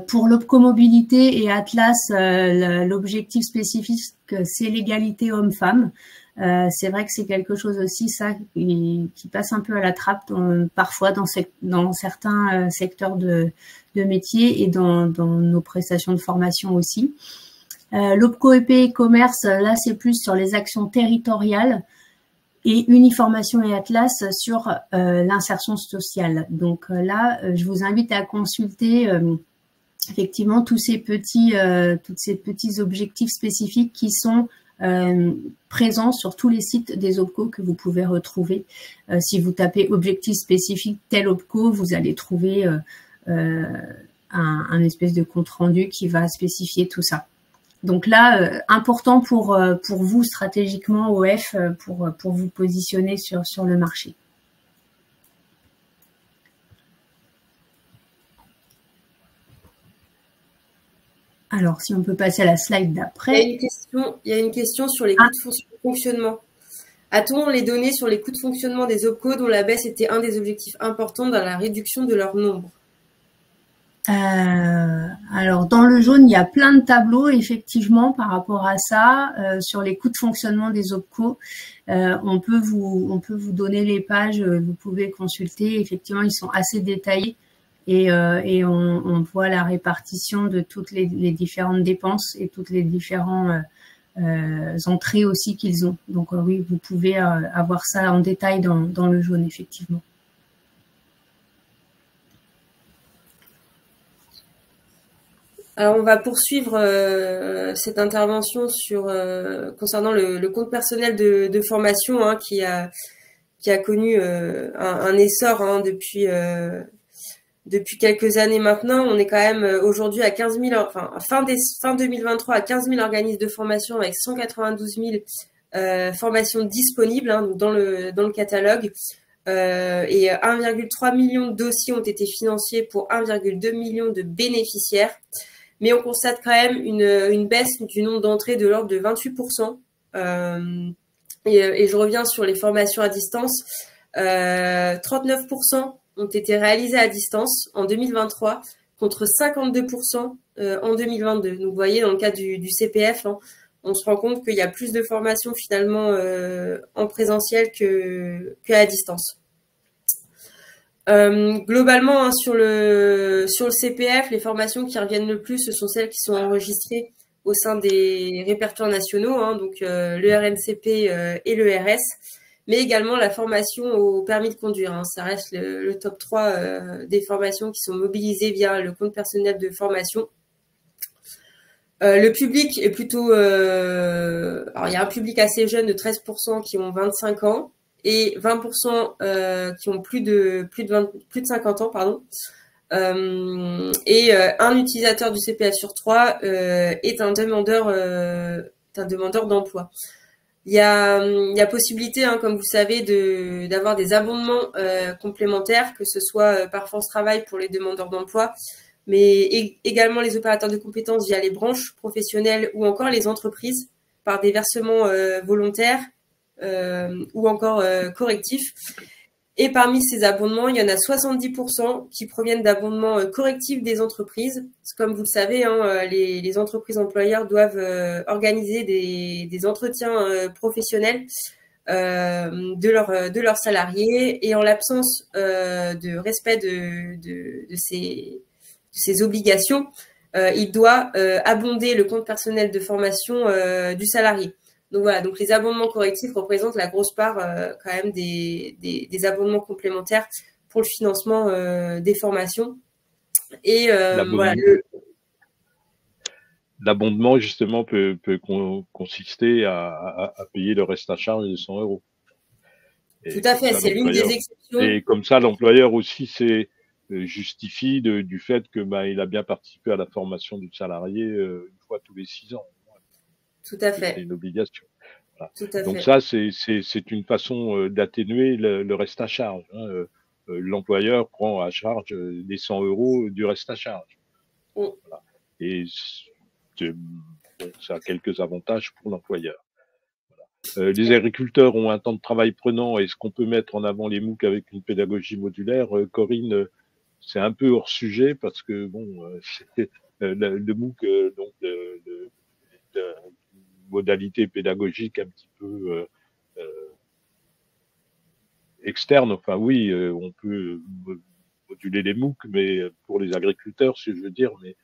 Pour l'OPCO Mobilité et Atlas, l'objectif spécifique, c'est l'égalité homme-femme. C'est vrai que c'est quelque chose aussi, ça, qui passe un peu à la trappe parfois dans certains secteurs de métiers et dans nos prestations de formation aussi. L'OPCO EP et Commerce, là, c'est plus sur les actions territoriales et Uniformation et Atlas sur l'insertion sociale. Donc là, je vous invite à consulter effectivement tous ces petits objectifs spécifiques qui sont présents sur tous les sites des OPCO que vous pouvez retrouver. Si vous tapez objectif spécifique tel OPCO, vous allez trouver un espèce de compte rendu qui va spécifier tout ça. Donc là, important pour vous stratégiquement OF pour vous positionner sur le marché. Alors, si on peut passer à la slide d'après. Il y a une question sur les coûts de fonctionnement. A-t-on les données sur les coûts de fonctionnement des OPCO dont la baisse était un des objectifs importants dans la réduction de leur nombre? Alors, dans le jaune, il y a plein de tableaux, effectivement, par rapport à ça, sur les coûts de fonctionnement des OPCO. On peut vous donner les pages, vous pouvez consulter. Effectivement, ils sont assez détaillés et on voit la répartition de toutes les différentes dépenses et toutes les différentes entrées aussi qu'ils ont. Donc, oui, vous pouvez avoir ça en détail dans le jaune, effectivement. Alors, on va poursuivre cette intervention concernant le compte personnel de formation, hein, qui a connu un essor, hein, depuis quelques années maintenant. On est quand même aujourd'hui à 15 000, enfin fin 2023 à 15 000 organismes de formation avec 192 000 formations disponibles, hein, donc dans le catalogue. Et 1,3 million de dossiers ont été financés pour 1,2 million de bénéficiaires. Mais on constate quand même une baisse du nombre d'entrées de l'ordre de 28%. Et je reviens sur les formations à distance. 39% ont été réalisées à distance en 2023 contre 52% en 2022. Donc, vous voyez, dans le cas du CPF, hein, on se rend compte qu'il y a plus de formations finalement en présentiel qu'à distance. Globalement, hein, sur le CPF, les formations qui reviennent le plus, ce sont celles qui sont enregistrées au sein des répertoires nationaux, hein, donc le RNCP et le RS, mais également la formation au permis de conduire, hein. Ça reste le top 3 des formations qui sont mobilisées via le compte personnel de formation. Le public est plutôt... alors, il y a un public assez jeune de 13% qui ont 25 ans. Et 20% qui ont plus de 50 ans, pardon. Et un utilisateur du CPF sur 3 est un demandeur d'emploi. Il y a possibilité, hein, comme vous savez, d'avoir des abondements complémentaires, que ce soit par France Travail pour les demandeurs d'emploi, mais également les opérateurs de compétences via les branches professionnelles ou encore les entreprises par des versements volontaires. Ou encore correctifs. Et parmi ces abondements, il y en a 70% qui proviennent d'abondements correctifs des entreprises. Comme vous le savez, hein, les entreprises employeurs doivent organiser des entretiens professionnels de leurs salariés. Et en l'absence de respect de ces obligations, il doit abonder le compte personnel de formation du salarié. Donc voilà, donc les abondements correctifs représentent la grosse part quand même des abondements complémentaires pour le financement des formations. Et voilà. L'abondement, justement, peut consister à payer le reste à charge de 100 €. Tout à fait, c'est l'une des exceptions. Et comme ça, l'employeur aussi justifie du fait que il a bien participé à la formation du salarié une fois tous les 6 ans. Tout à fait. C'est une obligation. Voilà. Tout à Donc fait. ça, c'est une façon d'atténuer le reste à charge, hein. L'employeur prend à charge les 100 € du reste à charge. Voilà. Et ça a quelques avantages pour l'employeur. Voilà. Les agriculteurs ont un temps de travail prenant. Est-ce qu'on peut mettre en avant les MOOC avec une pédagogie modulaire? Corinne, c'est un peu hors sujet parce que bon, le MOOC, donc modalité pédagogique un petit peu externe. Enfin oui, on peut moduler les MOOC, mais pour les agriculteurs, si je veux dire, mais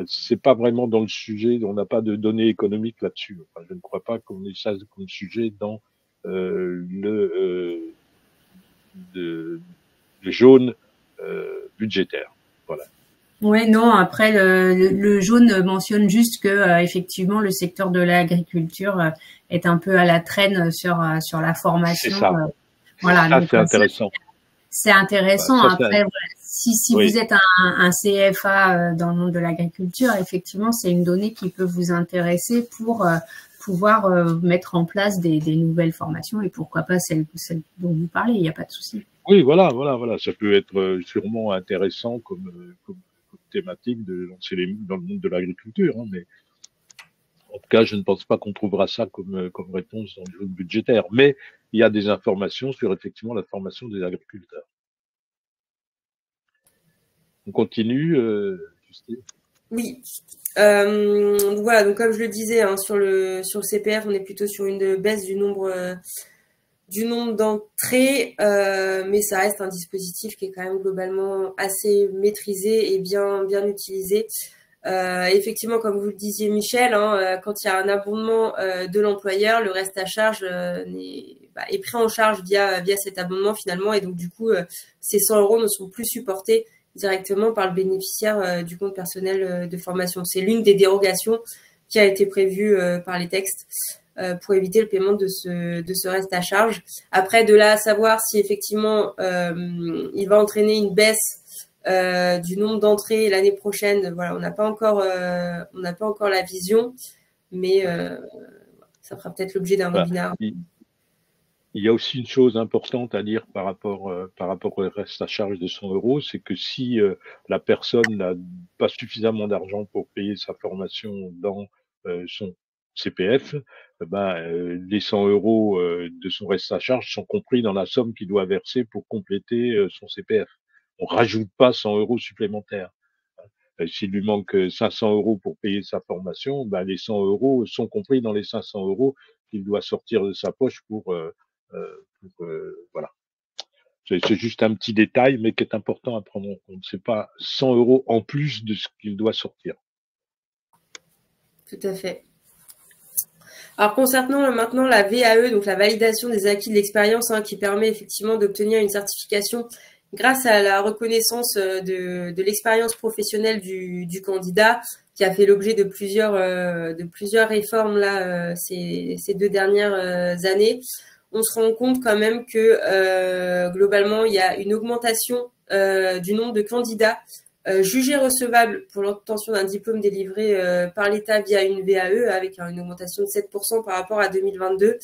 c'est pas vraiment dans le sujet. On n'a pas de données économiques là-dessus. Enfin, je ne crois pas qu'on ait ça comme sujet dans le jaune budgétaire. Voilà. Ouais, non, après le jaune mentionne juste que effectivement le secteur de l'agriculture est un peu à la traîne sur la formation. C'est ça. Voilà, ça, c'est intéressant. C'est intéressant. Ça, après, voilà, si oui. vous êtes un CFA dans le monde de l'agriculture, effectivement, c'est une donnée qui peut vous intéresser pour pouvoir mettre en place des nouvelles formations et pourquoi pas celle dont vous parlez. Il n'y a pas de souci. Oui, voilà. Ça peut être sûrement intéressant comme thématique de lancer dans le monde de l'agriculture, hein, mais en tout cas, je ne pense pas qu'on trouvera ça comme réponse dans le jaune budgétaire. Mais il y a des informations sur effectivement la formation des agriculteurs. On continue, Justine. Oui. Voilà, donc comme je le disais, hein, sur le CPF, on est plutôt sur une baisse du nombre d'entrées, mais ça reste un dispositif qui est quand même globalement assez maîtrisé et bien utilisé. Effectivement, comme vous le disiez, Michel, hein, quand il y a un abondement de l'employeur, le reste à charge est pris en charge via cet abondement finalement, et donc du coup, ces 100 € ne sont plus supportés directement par le bénéficiaire du compte personnel de formation. C'est l'une des dérogations qui a été prévue par les textes pour éviter le paiement de ce reste à charge. Après, de là à savoir si effectivement il va entraîner une baisse du nombre d'entrées l'année prochaine, voilà, on n'a pas encore la vision, mais ça fera peut-être l'objet d'un webinaire. Il y a aussi une chose importante à dire par rapport au reste à charge de 100 €, c'est que si la personne n'a pas suffisamment d'argent pour payer sa formation dans son CPF, les 100 € de son reste à charge sont compris dans la somme qu'il doit verser pour compléter son CPF. On rajoute pas 100 € supplémentaires. S'il lui manque 500 € pour payer sa formation, les 100 € sont compris dans les 500 € qu'il doit sortir de sa poche pour voilà. C'est juste un petit détail, mais qui est important à prendre en compte. C'est pas 100 € en plus de ce qu'il doit sortir. Tout à fait. Alors concernant maintenant la VAE, donc la validation des acquis de l'expérience, qui permet effectivement d'obtenir une certification grâce à la reconnaissance de l'expérience professionnelle du candidat, qui a fait l'objet de plusieurs réformes là ces 2 dernières années. On se rend compte quand même que globalement, il y a une augmentation du nombre de candidats jugés recevables pour l'obtention d'un diplôme délivré par l'État via une VAE, avec une augmentation de 7% par rapport à 2022.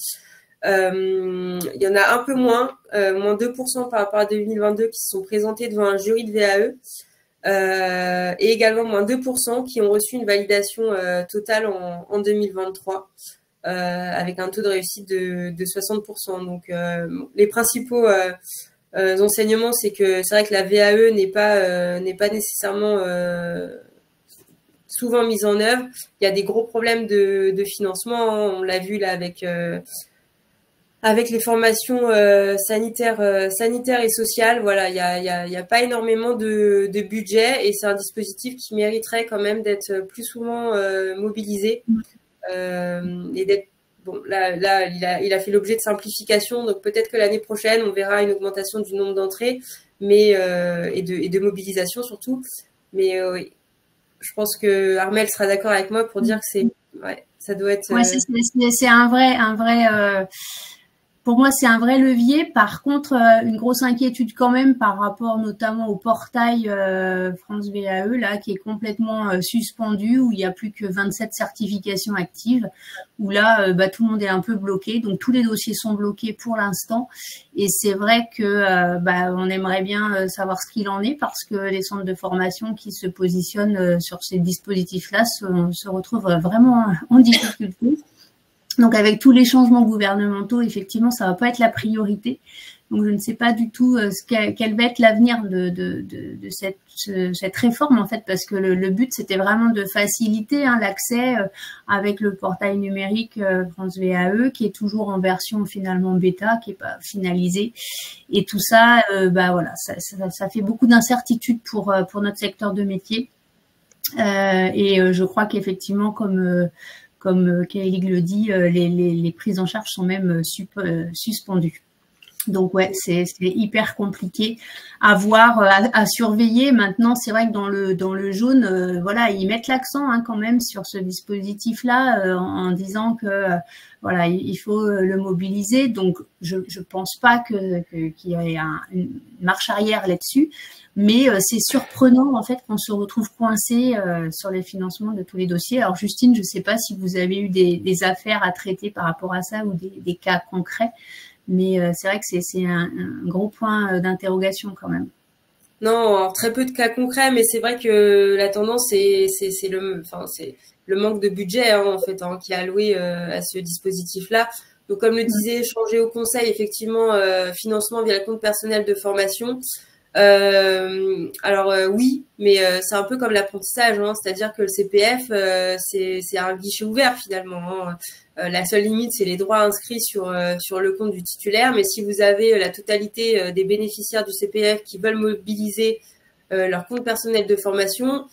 Il y en a un peu moins 2% par rapport à 2022 qui se sont présentés devant un jury de VAE, et également moins 2% qui ont reçu une validation totale en 2023. Avec un taux de réussite de 60%. Donc, les principaux enseignements, c'est vrai que la VAE n'est pas nécessairement souvent mise en œuvre. Il y a des gros problèmes de financement. On l'a vu là avec les formations sanitaires et sociales. Voilà, il y a pas énormément de budget, et c'est un dispositif qui mériterait quand même d'être plus souvent mobilisé. Et d'être là il a fait l'objet de simplification, donc peut-être que l'année prochaine on verra une augmentation du nombre d'entrées, mais et de mobilisation surtout, mais oui, je pense que Armelle sera d'accord avec moi pour dire que ça doit être c'est un vrai pour moi, c'est un vrai levier. Par contre, une grosse inquiétude quand même par rapport notamment au portail France VAE, là, qui est complètement suspendu, où il n'y a plus que 27 certifications actives, où là, tout le monde est un peu bloqué. Donc, tous les dossiers sont bloqués pour l'instant. Et c'est vrai que on aimerait bien savoir ce qu'il en est, parce que les centres de formation qui se positionnent sur ces dispositifs-là se retrouvent vraiment en difficulté. Donc, avec tous les changements gouvernementaux, effectivement, ça va pas être la priorité. Donc, je ne sais pas du tout quel va être l'avenir de cette réforme, en fait, parce que le but, c'était vraiment de faciliter l'accès avec le portail numérique France VAE, qui est toujours en version finalement bêta, qui est pas finalisée. Et tout ça, ça fait beaucoup d'incertitudes pour notre secteur de métier. Et je crois qu'effectivement, comme Kaelig le dit, les prises en charge sont même suspendues. Donc ouais, c'est hyper compliqué à voir, à surveiller. Maintenant, c'est vrai que dans le jaune, ils mettent l'accent quand même sur ce dispositif-là, en disant que il faut le mobiliser. Donc je pense pas qu'il y ait une marche arrière là-dessus. Mais c'est surprenant en fait qu'on se retrouve coincé sur les financements de tous les dossiers. Alors Justine, je ne sais pas si vous avez eu des affaires à traiter par rapport à ça, ou des cas concrets, mais c'est vrai que c'est un gros point d'interrogation quand même. Non, alors, très peu de cas concrets, mais c'est vrai que la tendance, c'est le manque de budget, hein, en fait, hein, qui est alloué à ce dispositif-là. Donc, comme le disait, changer au conseil, effectivement, financement via le compte personnel de formation. Oui, mais c'est un peu comme l'apprentissage, hein, c'est-à-dire que le CPF, c'est un guichet ouvert finalement, hein. La seule limite, c'est les droits inscrits sur le compte du titulaire, mais si vous avez la totalité des bénéficiaires du CPF qui veulent mobiliser leur compte personnel de formation,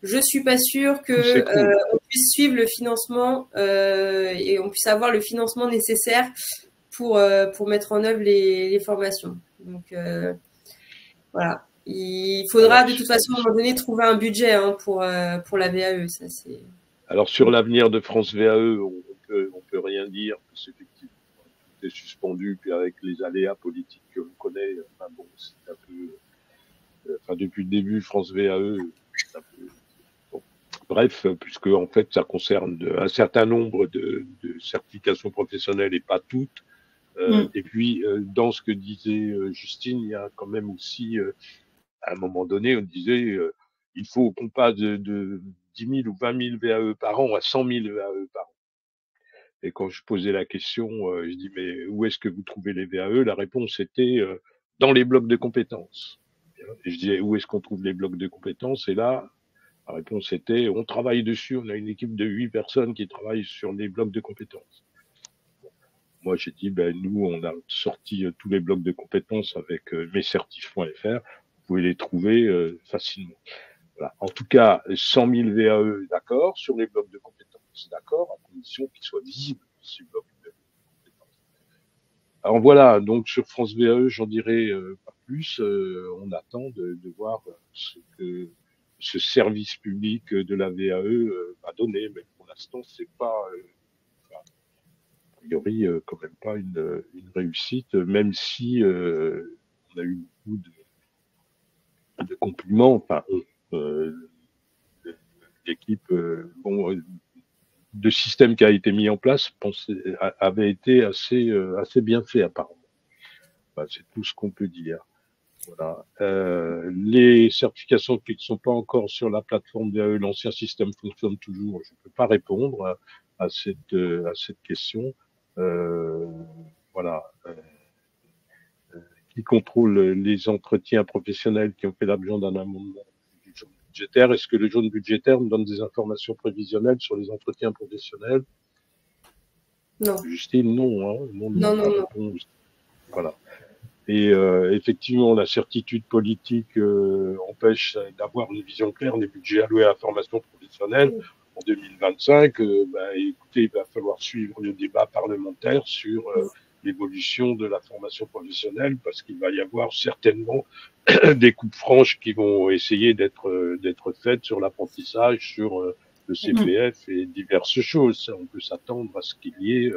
je suis pas sûre que cool. on puisse suivre le financement et on puisse avoir le financement nécessaire pour mettre en œuvre les formations. Donc voilà. Il faudra de toute façon à un moment donné trouver un budget, hein, pour la VAE. Ça, c'est... Alors sur l'avenir de France VAE, on peut rien dire, parce qu'effectivement, tout est suspendu, puis avec les aléas politiques que l'on connaît, enfin bon, c'est un peu, enfin depuis le début, France VAE, c'est un peu, bon. Bref, puisque en fait ça concerne un certain nombre de certifications professionnelles et pas toutes. Et puis dans ce que disait Justine, il y a quand même aussi, à un moment donné, on disait il faut qu'on passe de 10 000 ou 20 000 VAE par an à 100 000 VAE par an. Et quand je posais la question, je dis mais où est-ce que vous trouvez les VAE? La réponse était dans les blocs de compétences. Et je disais où est-ce qu'on trouve les blocs de compétences? Et là, la réponse était on travaille dessus, on a une équipe de 8 personnes qui travaillent sur les blocs de compétences. Moi, j'ai dit, nous, on a sorti tous les blocs de compétences avec mescertif.fr. Vous pouvez les trouver facilement. Voilà. En tout cas, 100 000 VAE, d'accord, sur les blocs de compétences, d'accord, à condition qu'ils soient visibles, ces blocs de compétences. Alors voilà, donc sur France VAE, j'en dirai pas plus. On attend de voir ce que ce service public de la VAE va donner, mais pour l'instant, c'est pas... a priori, quand même pas une réussite, même si on a eu beaucoup de compliments. Enfin, l'équipe, de système qui a été mis en place avait été assez bien fait apparemment. Enfin, c'est tout ce qu'on peut dire. Voilà. Les certifications qui ne sont pas encore sur la plateforme VAE, l'ancien système fonctionne toujours. Je ne peux pas répondre à cette question. Voilà. Qui contrôle les entretiens professionnels qui ont fait l'objet d'un amendement du jaune budgétaire? Est-ce que le jaune budgétaire me donne des informations prévisionnelles sur les entretiens professionnels? Non. Justine, non, hein. Non. Voilà. Et effectivement, la certitude politique empêche d'avoir une vision claire des budgets alloués à la formation professionnelle. En 2025, écoutez, il va falloir suivre le débat parlementaire sur l'évolution de la formation professionnelle, parce qu'il va y avoir certainement des coupes franches qui vont essayer d'être faites sur l'apprentissage, sur le CPF et diverses choses. On peut s'attendre à ce qu'il y ait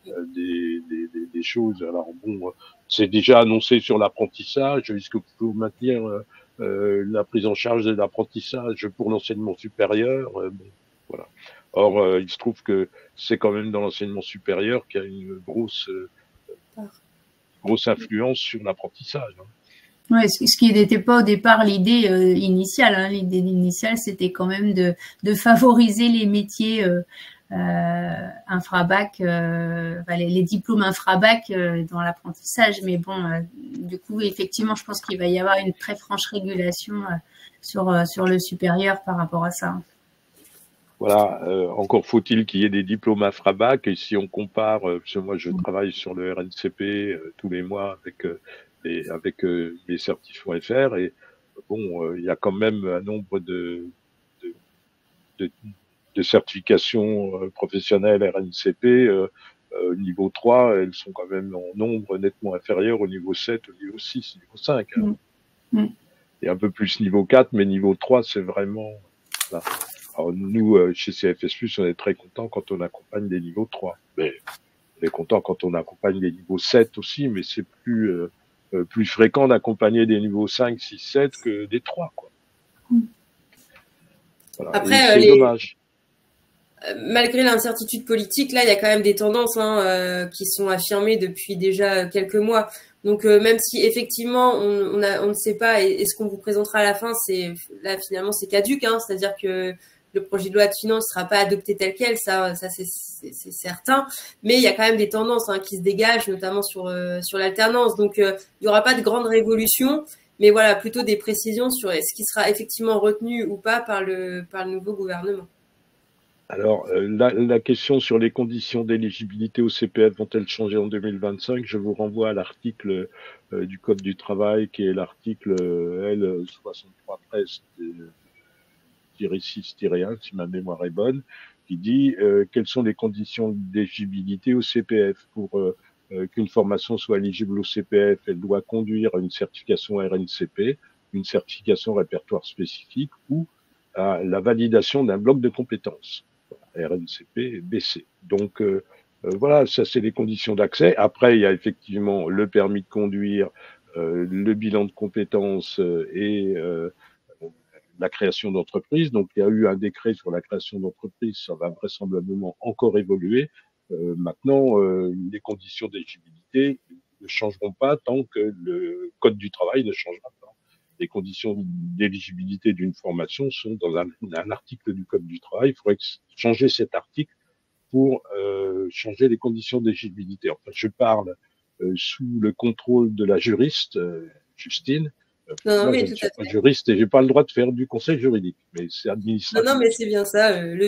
des choses. Alors bon, c'est déjà annoncé sur l'apprentissage. Est-ce que vous pouvez maintenir la prise en charge de l'apprentissage pour l'enseignement supérieur? Bon, voilà. Or, il se trouve que c'est quand même dans l'enseignement supérieur qu'il y a une grosse influence sur l'apprentissage. Hein. Ouais, ce qui n'était pas au départ l'idée initiale. Hein. L'idée initiale, c'était quand même de favoriser les métiers infrabac, les diplômes infrabac dans l'apprentissage. Mais bon, du coup, effectivement, je pense qu'il va y avoir une très franche régulation sur le supérieur par rapport à ça. Voilà, encore faut-il qu'il y ait des diplômes infrabac. Et si on compare, parce que moi je travaille sur le RNCP tous les mois avec les certifs.fr, et bon, il y a quand même un nombre de certifications professionnelles RNCP niveau 3, elles sont quand même en nombre nettement inférieur au niveau 7, au niveau 6, au niveau 5. Hein. Et un peu plus niveau 4, mais niveau 3, c'est vraiment... Voilà. Alors nous, chez CFS+, on est très content quand on accompagne des niveaux 3. Mais on est content quand on accompagne des niveaux 7 aussi, mais c'est plus fréquent d'accompagner des niveaux 5, 6, 7 que des 3, quoi. Voilà. Après, c'est dommage. Malgré l'incertitude politique, là, il y a quand même des tendances qui sont affirmées depuis déjà quelques mois. Donc même si effectivement on ne sait pas et ce qu'on vous présentera à la fin, c'est là finalement c'est caduc, hein, c'est-à-dire que le projet de loi de finances sera pas adopté tel quel, ça c'est certain, mais il y a quand même des tendances qui se dégagent, notamment sur l'alternance. Donc il y aura pas de grande révolution, mais voilà, plutôt des précisions sur ce qui sera effectivement retenu ou pas par le nouveau gouvernement. Alors, la question sur les conditions d'éligibilité au CPF vont-elles changer en 2025? Je vous renvoie à l'article du Code du travail, qui est l'article L6313-6-1, si ma mémoire est bonne, qui dit quelles sont les conditions d'éligibilité au CPF. Pour qu'une formation soit éligible au CPF, elle doit conduire à une certification RNCP, une certification répertoire spécifique ou à la validation d'un bloc de compétences. RNCP, BC. Donc voilà, ça c'est les conditions d'accès. Après, il y a effectivement le permis de conduire, le bilan de compétences et la création d'entreprise. Donc il y a eu un décret sur la création d'entreprise, ça va vraisemblablement encore évoluer. Maintenant, les conditions d'éligibilité ne changeront pas tant que le Code du travail ne changera pas. Les conditions d'éligibilité d'une formation sont dans un article du Code du travail. Il faudrait changer cet article pour changer les conditions d'éligibilité. Enfin, je parle sous le contrôle de la juriste, Justine. Moi, je ne suis pas juriste et j'ai pas le droit de faire du conseil juridique, mais c'est administratif. Non, mais c'est bien ça. Le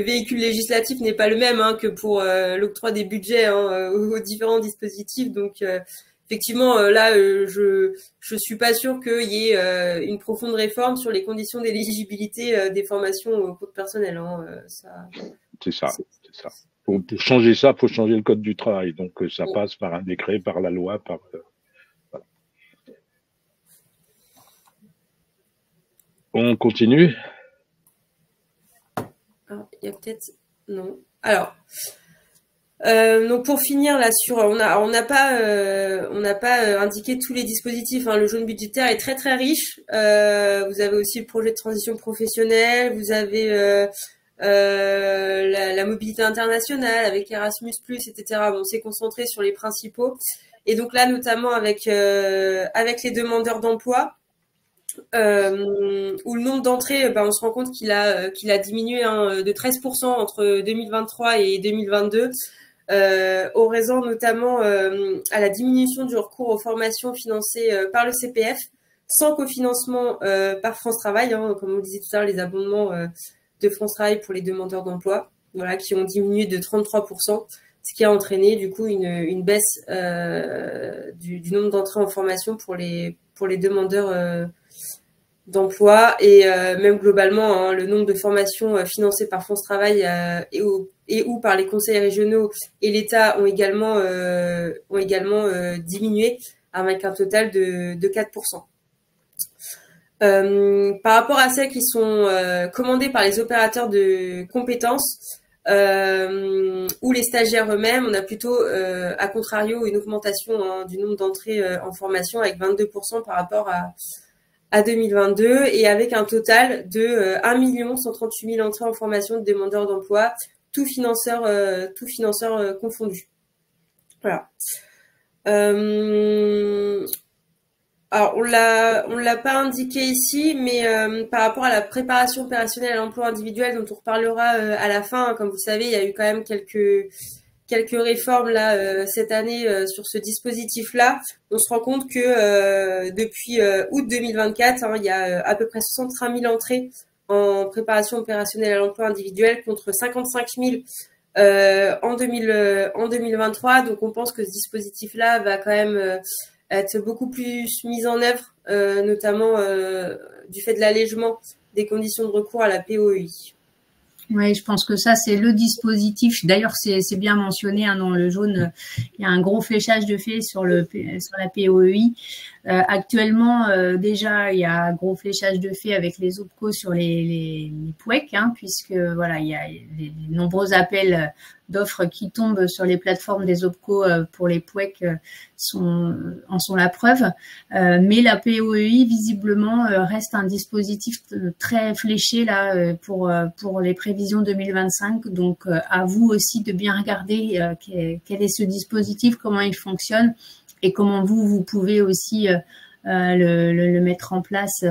véhicule législatif n'est pas le même que pour l'octroi des budgets aux différents dispositifs. Donc, effectivement, là, je suis pas sûre qu'il y ait une profonde réforme sur les conditions d'éligibilité des formations au cours personnel. C'est ça. Pour changer ça, faut changer le code du travail. Donc, ça passe par un décret, par la loi, par. Voilà. On continue. Il y a peut-être non. Alors. Donc pour finir là sur on n'a pas indiqué tous les dispositifs. Le jaune budgétaire est très très riche. Vous avez aussi le projet de transition professionnelle. Vous avez la mobilité internationale avec Erasmus+, etc. Bon, on s'est concentré sur les principaux. Et donc là notamment avec les demandeurs d'emploi. Où le nombre d'entrées, on se rend compte qu'il a diminué de 13% entre 2023 et 2022. Au raison notamment à la diminution du recours aux formations financées par le CPF, sans cofinancement par France Travail, comme on le disait tout à l'heure, les abondements de France Travail pour les demandeurs d'emploi, voilà, qui ont diminué de 33%, ce qui a entraîné du coup une baisse du nombre d'entrées en formation pour les demandeurs d'emploi et même globalement le nombre de formations financées par France Travail et ou par les conseils régionaux et l'État ont également diminué avec un total de 4%. Par rapport à celles qui sont commandées par les opérateurs de compétences ou les stagiaires eux-mêmes, on a plutôt à contrario une augmentation du nombre d'entrées en formation avec 22% par rapport à 2022 et avec un total de 1 138 000 entrées en formation de demandeurs d'emploi, tout financeur confondu. Voilà. Alors on l'a pas indiqué ici, mais par rapport à la préparation opérationnelle à l'emploi individuel dont on reparlera à la fin, comme vous savez, il y a eu quand même quelques réformes là cette année sur ce dispositif-là. On se rend compte que depuis août 2024, il y a à peu près 63 000 entrées en préparation opérationnelle à l'emploi individuel contre 55 000 en 2023. Donc on pense que ce dispositif-là va quand même être beaucoup plus mis en œuvre, notamment du fait de l'allègement des conditions de recours à la POEI. Oui, je pense que ça, c'est le dispositif. D'ailleurs, c'est bien mentionné dans le jaune. Il y a un gros fléchage de fait sur la POEI. Actuellement, déjà, il y a un gros fléchage de fait avec les OPCO sur les POEC, puisque voilà, il y a les nombreux appels d'offres qui tombent sur les plateformes des OPCO pour les POEC en sont la preuve. Mais la POEI, visiblement, reste un dispositif très fléché là pour les prévisions 2025. Donc, à vous aussi de bien regarder quel est ce dispositif, comment il fonctionne, et comment vous pouvez aussi le mettre en place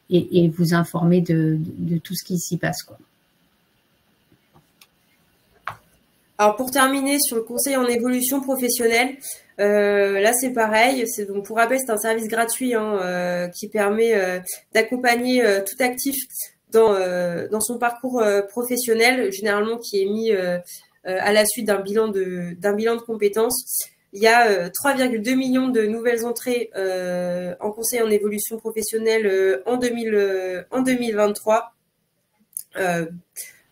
et vous informer de tout ce qui s'y passe, quoi. Alors pour terminer sur le conseil en évolution professionnelle, là c'est pareil. Donc pour rappel, c'est un service gratuit qui permet d'accompagner tout actif dans son parcours professionnel, généralement qui est mis à la suite d'un bilan de compétences. Il y a 3,2 millions de nouvelles entrées en conseil en évolution professionnelle en 2023.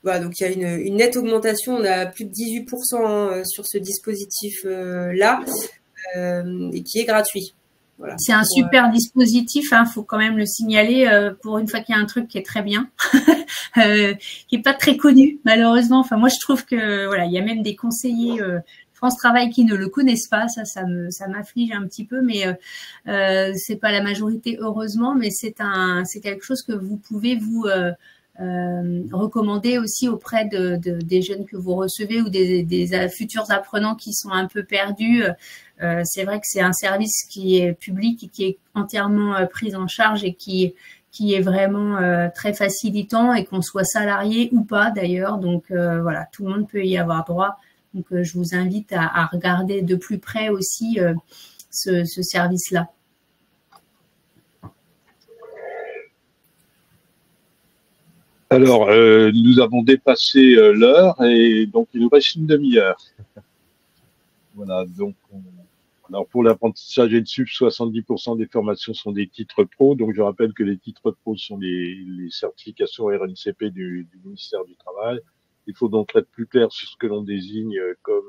Voilà, donc il y a une nette augmentation, on a plus de 18% sur ce dispositif-là, et qui est gratuit. Voilà. C'est un super dispositif, faut quand même le signaler, pour une fois qu'il y a un truc qui est très bien, qui est pas très connu malheureusement. Enfin moi je trouve que voilà, il y a même des conseillers France Travail qui ne le connaissent pas, ça m'afflige un petit peu, mais c'est pas la majorité heureusement, mais c'est quelque chose que vous pouvez vous recommander aussi auprès des jeunes que vous recevez ou des futurs apprenants qui sont un peu perdus. C'est vrai que c'est un service qui est public et qui est entièrement pris en charge et qui est vraiment très facilitant, et qu'on soit salarié ou pas d'ailleurs. Donc voilà, tout le monde peut y avoir droit. Donc je vous invite à regarder de plus près aussi ce service-là. Alors, nous avons dépassé l'heure et donc il nous reste une demi-heure. Voilà, donc alors pour l'apprentissage et le SUP, 70% des formations sont des titres pro. Donc je rappelle que les titres pro sont les certifications RNCP du ministère du Travail. Il faut donc être plus clair sur ce que l'on désigne comme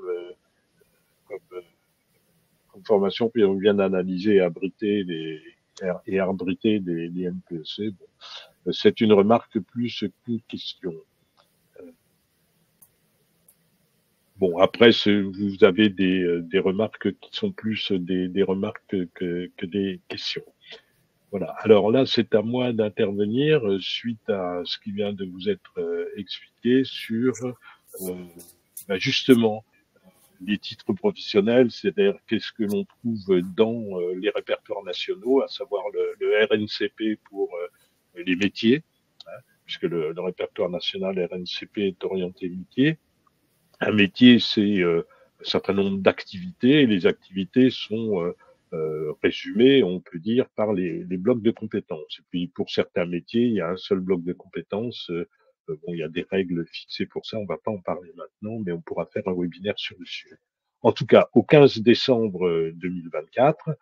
formation, puis on vient d'analyser et abriter des NPEC. Bon, c'est une remarque plus qu'une question. Bon, après, vous avez des remarques qui sont plus des remarques que des questions. Voilà. Alors là, c'est à moi d'intervenir suite à ce qui vient de vous être expliqué sur justement les titres professionnels, c'est-à-dire qu'est-ce que l'on trouve dans les répertoires nationaux, à savoir le RNCP pour les métiers, puisque le répertoire national RNCP est orienté métier. Un métier, c'est un certain nombre d'activités, et les activités sont résumées, on peut dire, par les blocs de compétences. Et puis, pour certains métiers, il y a un seul bloc de compétences. Bon, il y a des règles fixées pour ça, on va pas en parler maintenant, mais on pourra faire un webinaire sur le sujet. En tout cas, au 15 décembre 2024,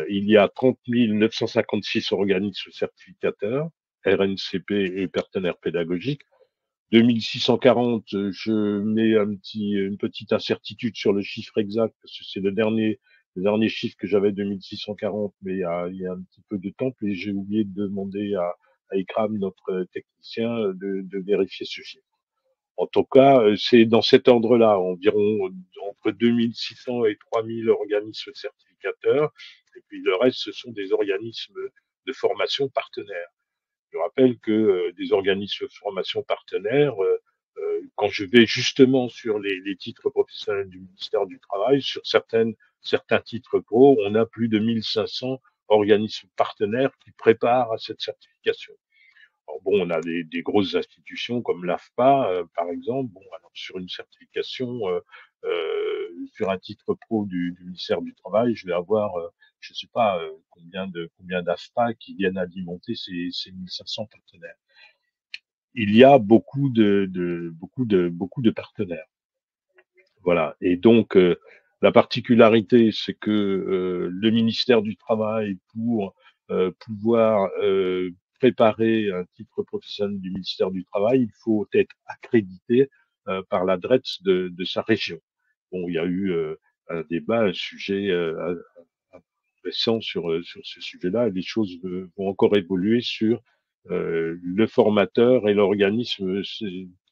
il y a 30 956 organismes certificateurs, RNCP et partenaires pédagogiques. 2640, je mets une petite incertitude sur le chiffre exact, parce que c'est le dernier chiffre que j'avais, 2640, mais il y a un petit peu de temps, et j'ai oublié de demander à Ikram, notre technicien, de vérifier ce chiffre. En tout cas, c'est dans cet ordre-là, environ entre 2600 et 3000 organismes certificateurs, et puis le reste, ce sont des organismes de formation partenaires. Je rappelle que des organismes de formation partenaires, quand je vais justement sur les titres professionnels du ministère du Travail, sur certains titres pro, on a plus de 1500 organismes partenaires qui préparent à cette certification. Alors bon, on a des grosses institutions comme l'AFPA, par exemple. Bon, alors sur une certification, sur un titre pro du ministère du Travail, je vais avoir, je sais pas combien d'AFPA qui viennent alimenter ces 1500 partenaires. Il y a beaucoup de partenaires. Voilà. Et donc la particularité, c'est que le ministère du Travail, pour pouvoir préparer un titre professionnel du ministère du Travail, il faut être accrédité par la DRETS de sa région. Bon, il y a eu un débat, un sujet récent sur ce sujet-là, et les choses vont encore évoluer sur le formateur et l'organisme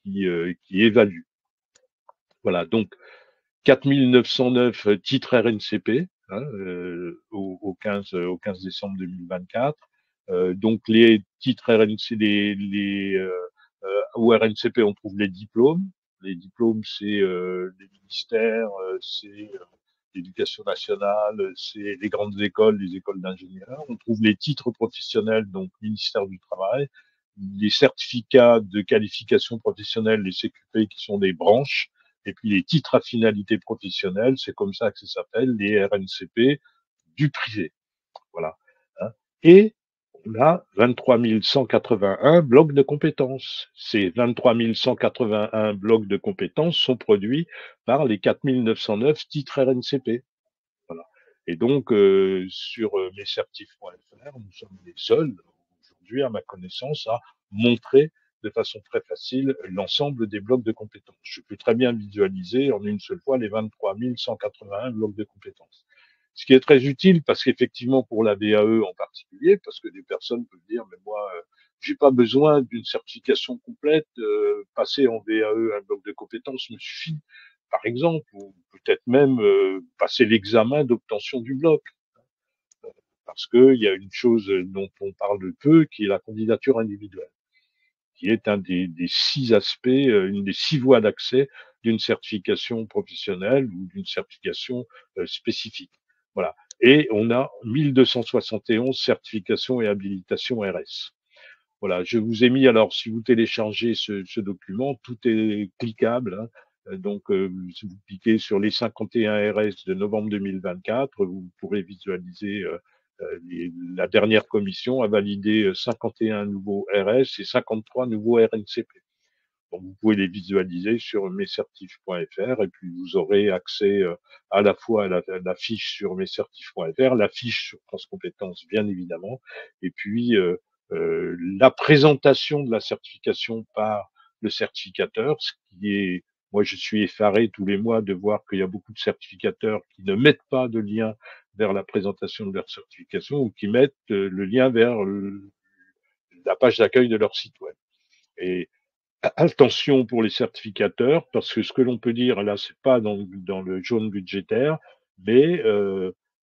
qui évalue. Voilà, donc 4909 titres RNCP au 15 décembre 2024. Donc les titres RNCP, au RNCP, on trouve les diplômes. Les diplômes, c'est les ministères, c'est l'éducation nationale, c'est les grandes écoles, les écoles d'ingénieurs. On trouve les titres professionnels, donc ministère du Travail, les certificats de qualification professionnelle, les CQP, qui sont des branches, et puis les titres à finalité professionnelle, c'est comme ça que ça s'appelle, les RNCP du privé. Voilà. Et on a 23 181 blocs de compétences. Ces 23 181 blocs de compétences sont produits par les 4 909 titres RNCP. Voilà. Et donc, sur mescertifs.fr, nous sommes les seuls, aujourd'hui, à ma connaissance, à montrer de façon très facile l'ensemble des blocs de compétences. Je peux très bien visualiser en une seule fois les 23 181 blocs de compétences. Ce qui est très utile parce qu'effectivement pour la VAE en particulier, parce que des personnes peuvent dire mais moi j'ai pas besoin d'une certification complète, passer en VAE un bloc de compétences me suffit, par exemple, ou peut-être même passer l'examen d'obtention du bloc, parce que il y a une chose dont on parle peu, qui est la candidature individuelle, qui est un des 6 aspects, une des 6 voies d'accès d'une certification professionnelle ou d'une certification spécifique. Voilà. Et on a 1271 certifications et habilitations RS. Voilà. Je vous ai mis, alors, si vous téléchargez ce document, tout est cliquable, hein. Donc, si vous cliquez sur les 51 RS de novembre 2024, vous pourrez visualiser la dernière commission a validé 51 nouveaux RS et 53 nouveaux RNCP. Donc, vous pouvez les visualiser sur mescertifs.fr et puis vous aurez accès à la fois à la fiche sur mescertifs.fr, la fiche sur France Compétences, bien évidemment, et puis la présentation de la certification par le certificateur, ce qui est, moi je suis effaré tous les mois de voir qu'il y a beaucoup de certificateurs qui ne mettent pas de lien vers la présentation de leur certification ou qui mettent le lien vers la page d'accueil de leur site web. Et attention pour les certificateurs, parce que ce que l'on peut dire, là, c'est pas dans le jaune budgétaire, mais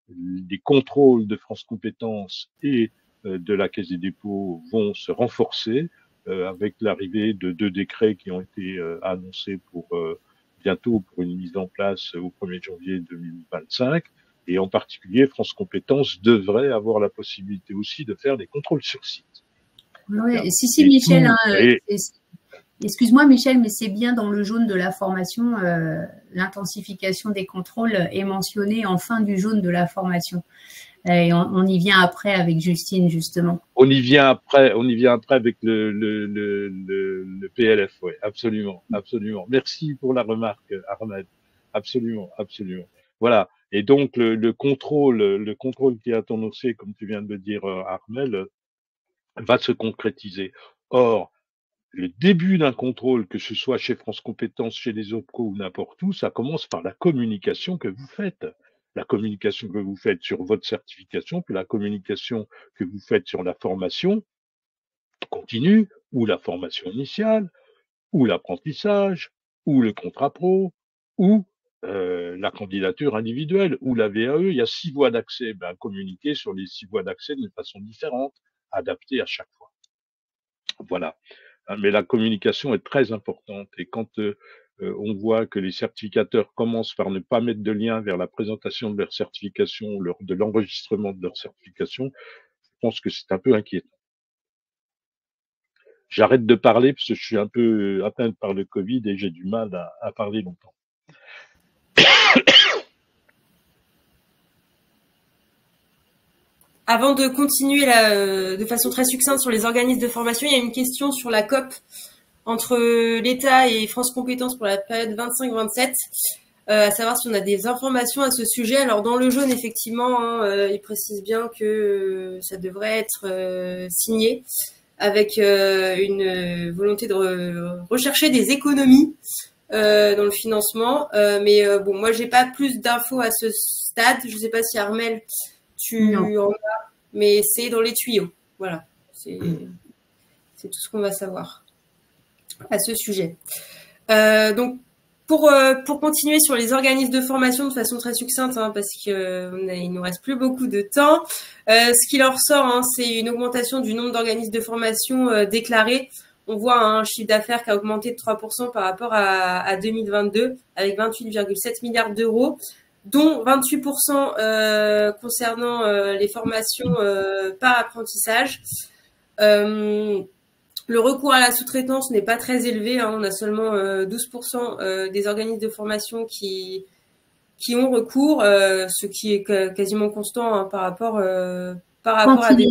les contrôles de France Compétences et de la Caisse des dépôts vont se renforcer avec l'arrivée de 2 décrets qui ont été annoncés pour bientôt pour une mise en place au 1er janvier 2025. Et en particulier, France Compétences devrait avoir la possibilité aussi de faire des contrôles sur site. Oui, si, Michel. Excuse-moi, Michel, mais c'est bien dans le jaune de la formation, l'intensification des contrôles est mentionnée en fin du jaune de la formation. Et on y vient après avec Justine, justement. On y vient après avec le PLF, oui, absolument, absolument. Merci pour la remarque, Ahmed. Absolument, absolument. Voilà. Et donc, le contrôle qui est annoncé, comme tu viens de le dire, Armel, va se concrétiser. Or, le début d'un contrôle, que ce soit chez France Compétences, chez les OPCO ou n'importe où, ça commence par la communication que vous faites. La communication que vous faites sur votre certification, puis la communication que vous faites sur la formation continue, ou la formation initiale, ou l'apprentissage, ou le contrat pro, ou la candidature individuelle, ou la VAE. Il y a 6 voies d'accès. Ben, communiquer sur les 6 voies d'accès de façon différente, adaptée à chaque fois. Voilà. Mais la communication est très importante. Et quand on voit que les certificateurs commencent par ne pas mettre de lien vers la présentation de leur certification, de l'enregistrement de leur certification, je pense que c'est un peu inquiétant. J'arrête de parler parce que je suis un peu atteint par le Covid et j'ai du mal à parler longtemps. Avant de continuer de façon très succincte sur les organismes de formation, il y a une question sur la COP entre l'État et France Compétences pour la période 25-27, à savoir si on a des informations à ce sujet. Alors dans le jaune, effectivement, il précise bien que ça devrait être signé avec une volonté de rechercher des économies dans le financement. Mais bon, moi, j'ai pas plus d'infos à ce stade. Je sais pas si Armel, tu en as, mais c'est dans les tuyaux. Voilà, c'est tout ce qu'on va savoir à ce sujet. Donc, pour continuer sur les organismes de formation de façon très succincte, hein, parce qu'il nous reste plus beaucoup de temps, ce qui leur ressort, c'est une augmentation du nombre d'organismes de formation déclarés. On voit un chiffre d'affaires qui a augmenté de 3% par rapport à 2022, avec 28,7 milliards d'euros. dont 28% concernant les formations par apprentissage. Le recours à la sous-traitance n'est pas très élevé, hein. On a seulement 12% des organismes de formation qui ont recours, ce qui est quasiment constant, hein, par rapport à des...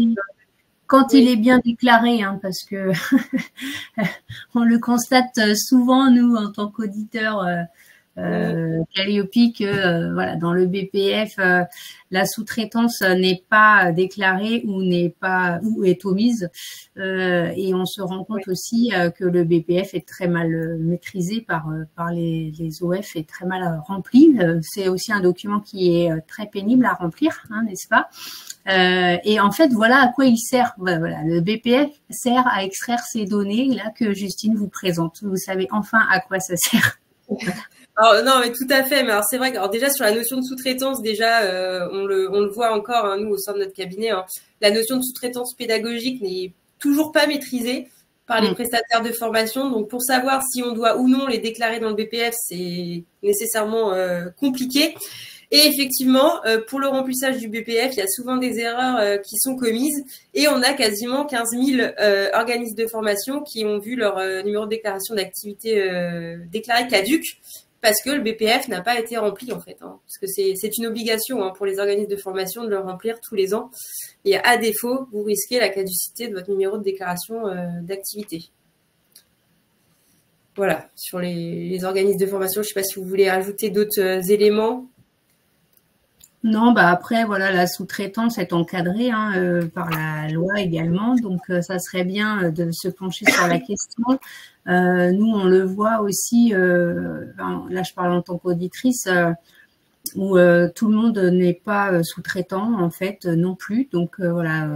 Quand il est bien déclaré, hein, parce que on le constate souvent, nous, en tant qu'auditeurs Calliope, que voilà, dans le BPF, la sous-traitance n'est pas déclarée ou est omise, et on se rend compte aussi que le BPF est très mal maîtrisé par les OF et très mal rempli. C'est aussi un document qui est très pénible à remplir, hein, n'est-ce pas? Et en fait, voilà à quoi il sert. Voilà, le BPF sert à extraire ces données là que Justine vous présente. Vous savez enfin à quoi ça sert. Alors non, mais tout à fait. Mais alors c'est vrai que alors déjà sur la notion de sous-traitance, déjà on le voit encore, hein, nous au sein de notre cabinet, hein, la notion de sous-traitance pédagogique n'est toujours pas maîtrisée par les prestataires de formation. Donc pour savoir si on doit ou non les déclarer dans le BPF, c'est nécessairement compliqué. Et effectivement, pour le remplissage du BPF, il y a souvent des erreurs qui sont commises et on a quasiment 15 000 organismes de formation qui ont vu leur numéro de déclaration d'activité déclaré caduc parce que le BPF n'a pas été rempli en fait, hein, parce que c'est une obligation, hein, pour les organismes de formation de le remplir tous les ans. Et à défaut, vous risquez la caducité de votre numéro de déclaration d'activité. Voilà, sur les organismes de formation, je ne sais pas si vous voulez ajouter d'autres éléments. Non, bah après, voilà, la sous-traitance est encadrée, hein, par la loi également, donc ça serait bien de se pencher sur la question. Nous, on le voit aussi, là je parle en tant qu'auditrice, où tout le monde n'est pas sous-traitant en fait non plus, donc voilà,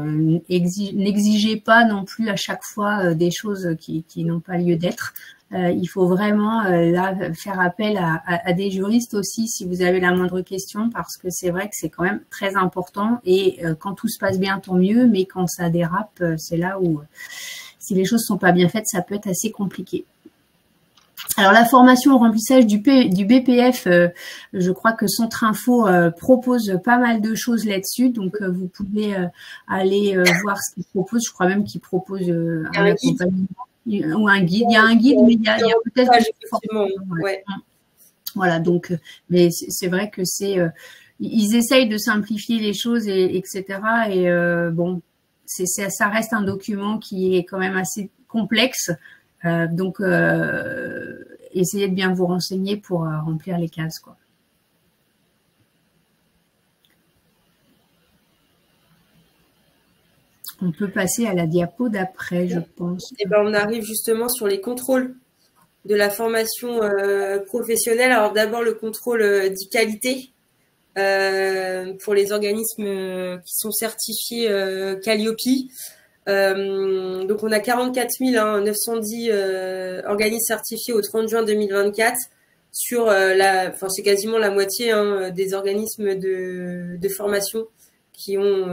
n'exigez pas non plus à chaque fois des choses qui n'ont pas lieu d'être. Il faut vraiment là faire appel à des juristes aussi si vous avez la moindre question, parce que c'est vrai que c'est quand même très important et quand tout se passe bien tant mieux, mais quand ça dérape, c'est là où si les choses sont pas bien faites, ça peut être assez compliqué. Alors la formation au remplissage du BPF, je crois que Centre Info propose pas mal de choses là-dessus, donc vous pouvez aller voir ce qu'il propose. Je crois même qu'il propose un accompagnement ou un guide. Il y a un guide, mais il y a peut-être ouais. Voilà, donc mais c'est vrai que ils essayent de simplifier les choses etc. Et bon, ça reste un document qui est quand même assez complexe. Donc, essayez de bien vous renseigner pour remplir les cases, quoi. On peut passer à la diapo d'après, je pense. Et ben, on arrive justement sur les contrôles de la formation professionnelle. Alors d'abord le contrôle dit qualité pour les organismes qui sont certifiés Calliope. Donc on a 44 910 organismes certifiés au 30 juin 2024 sur c'est quasiment la moitié, hein, des organismes de formation qui ont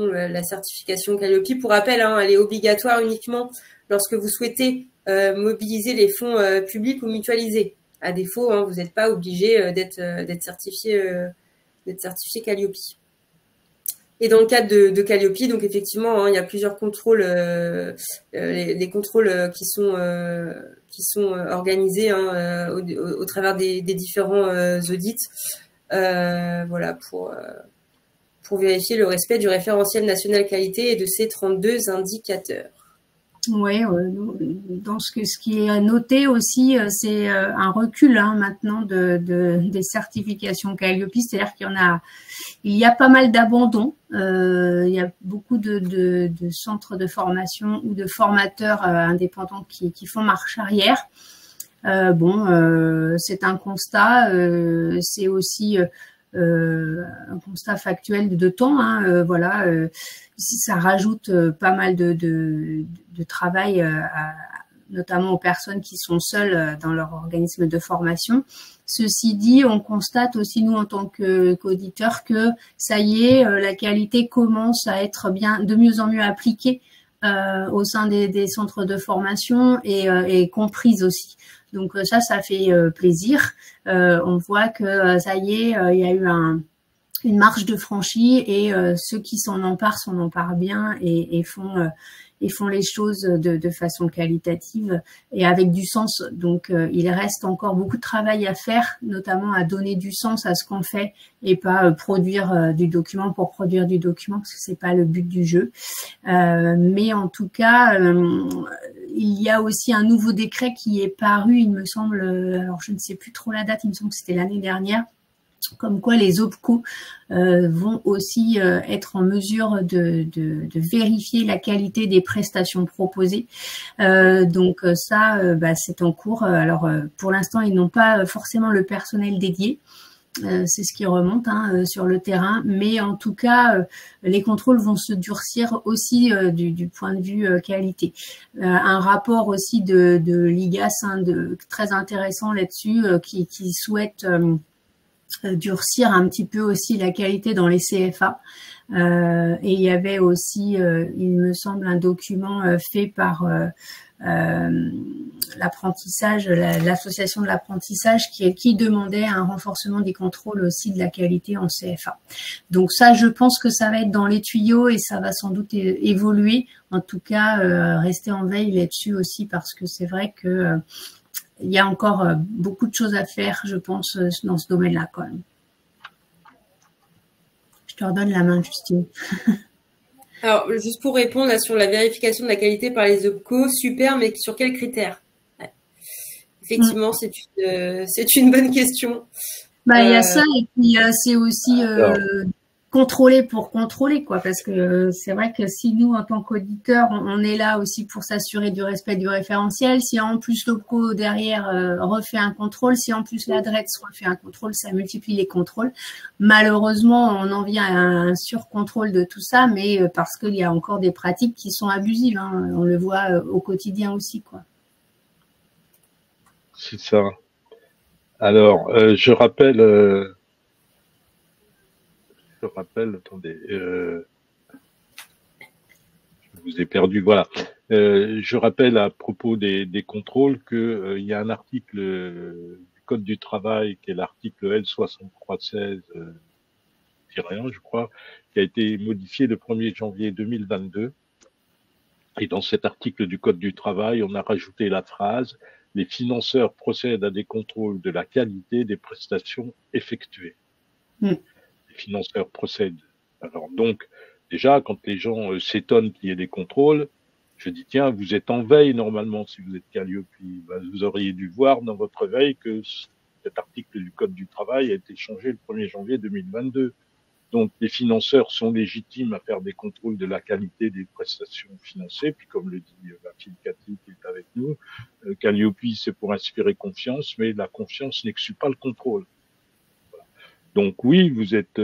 la certification Calliope. Pour rappel, hein, elle est obligatoire uniquement lorsque vous souhaitez mobiliser les fonds publics ou mutualisés. À défaut, hein, vous n'êtes pas obligé d'être certifié Calliope. Et dans le cadre de Calliope, donc effectivement, hein, il y a plusieurs contrôles, les contrôles qui sont organisés, hein, au travers des différents audits, voilà, pour vérifier le respect du référentiel national qualité et de ses 32 indicateurs. Oui, dans ce qui est noté aussi, c'est un recul, hein, maintenant des certifications Calliope, c'est-à-dire il y a pas mal d'abandons. Il y a beaucoup de centres de formation ou de formateurs indépendants qui font marche arrière. C'est un constat, c'est aussi un constat factuel de temps, hein, voilà. Ici, ça rajoute pas mal de travail, notamment aux personnes qui sont seules dans leur organisme de formation. Ceci dit, on constate aussi, nous, en tant qu'auditeurs, que ça y est, la qualité commence à être de mieux en mieux appliquée au sein des centres de formation et comprises aussi. Donc ça fait plaisir. On voit que ça y est, il y a eu une marche de franchie et ceux qui s'en emparent bien et font les choses de façon qualitative et avec du sens. Donc, il reste encore beaucoup de travail à faire, notamment à donner du sens à ce qu'on fait et pas produire du document pour produire du document, parce que c'est pas le but du jeu. Mais en tout cas, il y a aussi un nouveau décret qui est paru, il me semble, alors je ne sais plus trop la date, il me semble que c'était l'année dernière, comme quoi les OPCO vont aussi être en mesure de vérifier la qualité des prestations proposées. Donc ça, c'est en cours. Alors pour l'instant, ils n'ont pas forcément le personnel dédié. C'est ce qui remonte sur le terrain, mais en tout cas, les contrôles vont se durcir aussi du point de vue qualité. Un rapport aussi de l'IGAS très intéressant là-dessus, qui souhaite durcir un petit peu aussi la qualité dans les CFA. Et il y avait aussi, il me semble, un document fait par l'apprentissage, l'association de l'apprentissage qui demandait un renforcement des contrôles aussi de la qualité en CFA. Donc ça, je pense que ça va être dans les tuyaux et ça va sans doute évoluer. En tout cas, rester en veille là-dessus aussi, parce que c'est vrai que il y a encore beaucoup de choses à faire, je pense, dans ce domaine-là quand même. Je te redonne la main, Justine. Alors, juste pour répondre là, sur la vérification de la qualité par les OPCO, super, mais sur quels critères? Effectivement, c'est une bonne question. Il y a ça, et puis c'est aussi contrôler pour contrôler, quoi, parce que c'est vrai que si nous, en tant qu'auditeurs, on est là aussi pour s'assurer du respect du référentiel, si en plus l'OPCO derrière refait un contrôle, si en plus l'ADREX refait un contrôle, ça multiplie les contrôles. Malheureusement, on en vient à un surcontrôle de tout ça, mais parce qu'il y a encore des pratiques qui sont abusives, on le voit au quotidien aussi, quoi. C'est ça. Alors, je rappelle, attendez, je vous ai perdu, voilà. Je rappelle à propos des contrôles que il y a un article du Code du travail qui est l'article L6316-1, je crois, qui a été modifié le 1er janvier 2022. Et dans cet article du Code du travail, on a rajouté la phrase « Les financeurs procèdent à des contrôles de la qualité des prestations effectuées ». Les financeurs procèdent. Alors donc, déjà, quand les gens s'étonnent qu'il y ait des contrôles, je dis, tiens, vous êtes en veille normalement si vous êtes Calliope. Vous auriez dû voir dans votre veille que cet article du Code du travail a été changé le 1er janvier 2022. Donc, les financeurs sont légitimes à faire des contrôles de la qualité des prestations financées. Puis, comme le dit la fille Cathy qui est avec nous, Calliope, c'est pour inspirer confiance, mais la confiance n'exclut pas le contrôle. Voilà. Donc, oui, vous êtes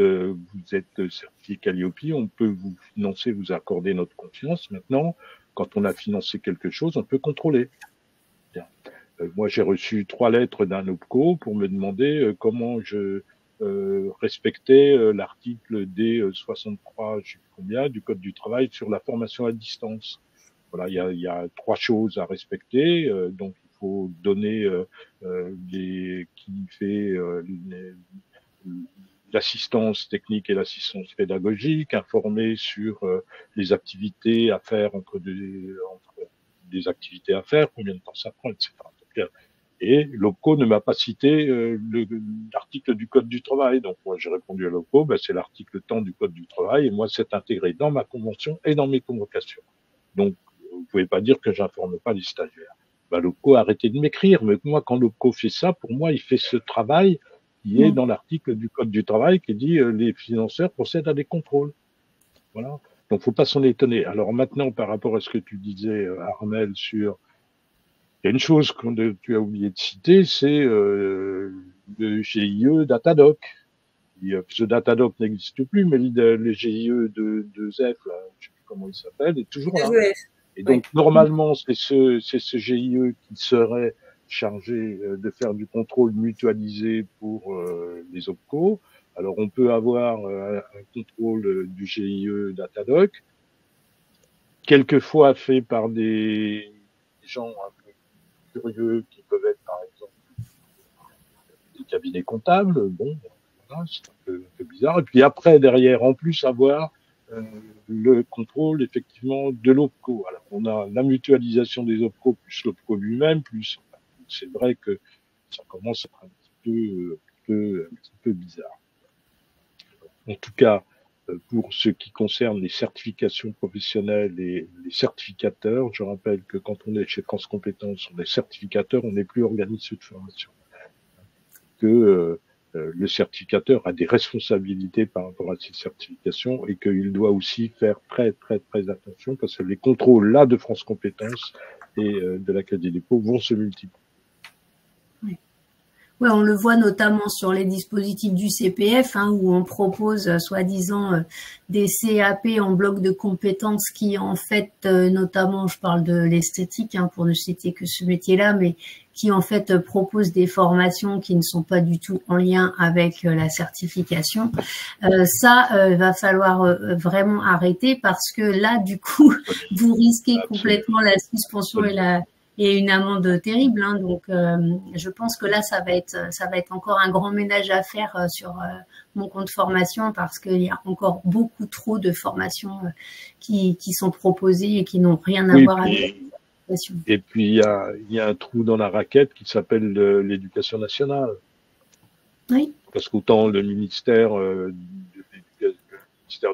certifié Calliope, on peut vous financer, vous accorder notre confiance. Maintenant, quand on a financé quelque chose, on peut contrôler. Bien. Moi, j'ai reçu 3 lettres d'un OPCO pour me demander comment je respecter l'article D63, je sais plus combien, du Code du travail sur la formation à distance. Voilà, il y a 3 choses à respecter. Donc, il faut donner qui fait l'assistance technique et l'assistance pédagogique, informer sur les activités à faire entre des activités à faire, combien de temps ça prend, etc. Et l'OPCO ne m'a pas cité l'article du Code du travail. Donc, moi, j'ai répondu à l'OPCO, c'est l'article tant du Code du travail, et moi, c'est intégré dans ma convention et dans mes convocations. Donc, vous pouvez pas dire que j'informe pas les stagiaires. L'OPCO a arrêté de m'écrire, mais moi, quand l'OPCO fait ça, pour moi, il fait ce travail qui est dans l'article du Code du travail qui dit les financeurs procèdent à des contrôles. Voilà. Donc, faut pas s'en étonner. Alors maintenant, par rapport à ce que tu disais, Armel, sur il y a une chose que tu as oublié de citer, c'est le GIE Datadoc. Ce Datadoc n'existe plus, mais le GIE de ZEF, là, je sais plus comment il s'appelle, est toujours là. Et donc, normalement, c'est ce GIE qui serait chargé de faire du contrôle mutualisé pour les OPCO. Alors, on peut avoir un contrôle du GIE Datadoc quelquefois fait par des gens un peu curieux qui peuvent être, par exemple, des cabinets comptables. Bon, voilà, c'est un peu bizarre. Et puis après, derrière, en plus, avoir le contrôle, effectivement, de l'OPCO. Alors, on a la mutualisation des OPCO plus l'OPCO lui-même, plus, c'est vrai que ça commence à être un petit peu bizarre. En tout cas, pour ce qui concerne les certifications professionnelles et les certificateurs, je rappelle que quand on est chez France Compétences, on est certificateur, on n'est plus organisme de formation. Que le certificateur a des responsabilités par rapport à ces certifications et qu'il doit aussi faire très attention parce que les contrôles là de France Compétences et de la Caisse des dépôts vont se multiplier. Oui, on le voit notamment sur les dispositifs du CPF, hein, où on propose soi-disant des CAP en bloc de compétences qui, en fait, notamment, je parle de l'esthétique, hein, pour ne citer que ce métier-là, mais qui, en fait, proposent des formations qui ne sont pas du tout en lien avec la certification. Ça, va falloir vraiment arrêter parce que là, du coup, vous risquez complètement la suspension et une amende terrible, hein. Donc, je pense que là, ça va être encore un grand ménage à faire sur mon compte formation parce qu'il y a encore beaucoup trop de formations qui sont proposées et qui n'ont rien à voir avec l'éducation. Et puis, il y a un trou dans la raquette qui s'appelle l'éducation nationale. Oui. Parce qu'autant le ministère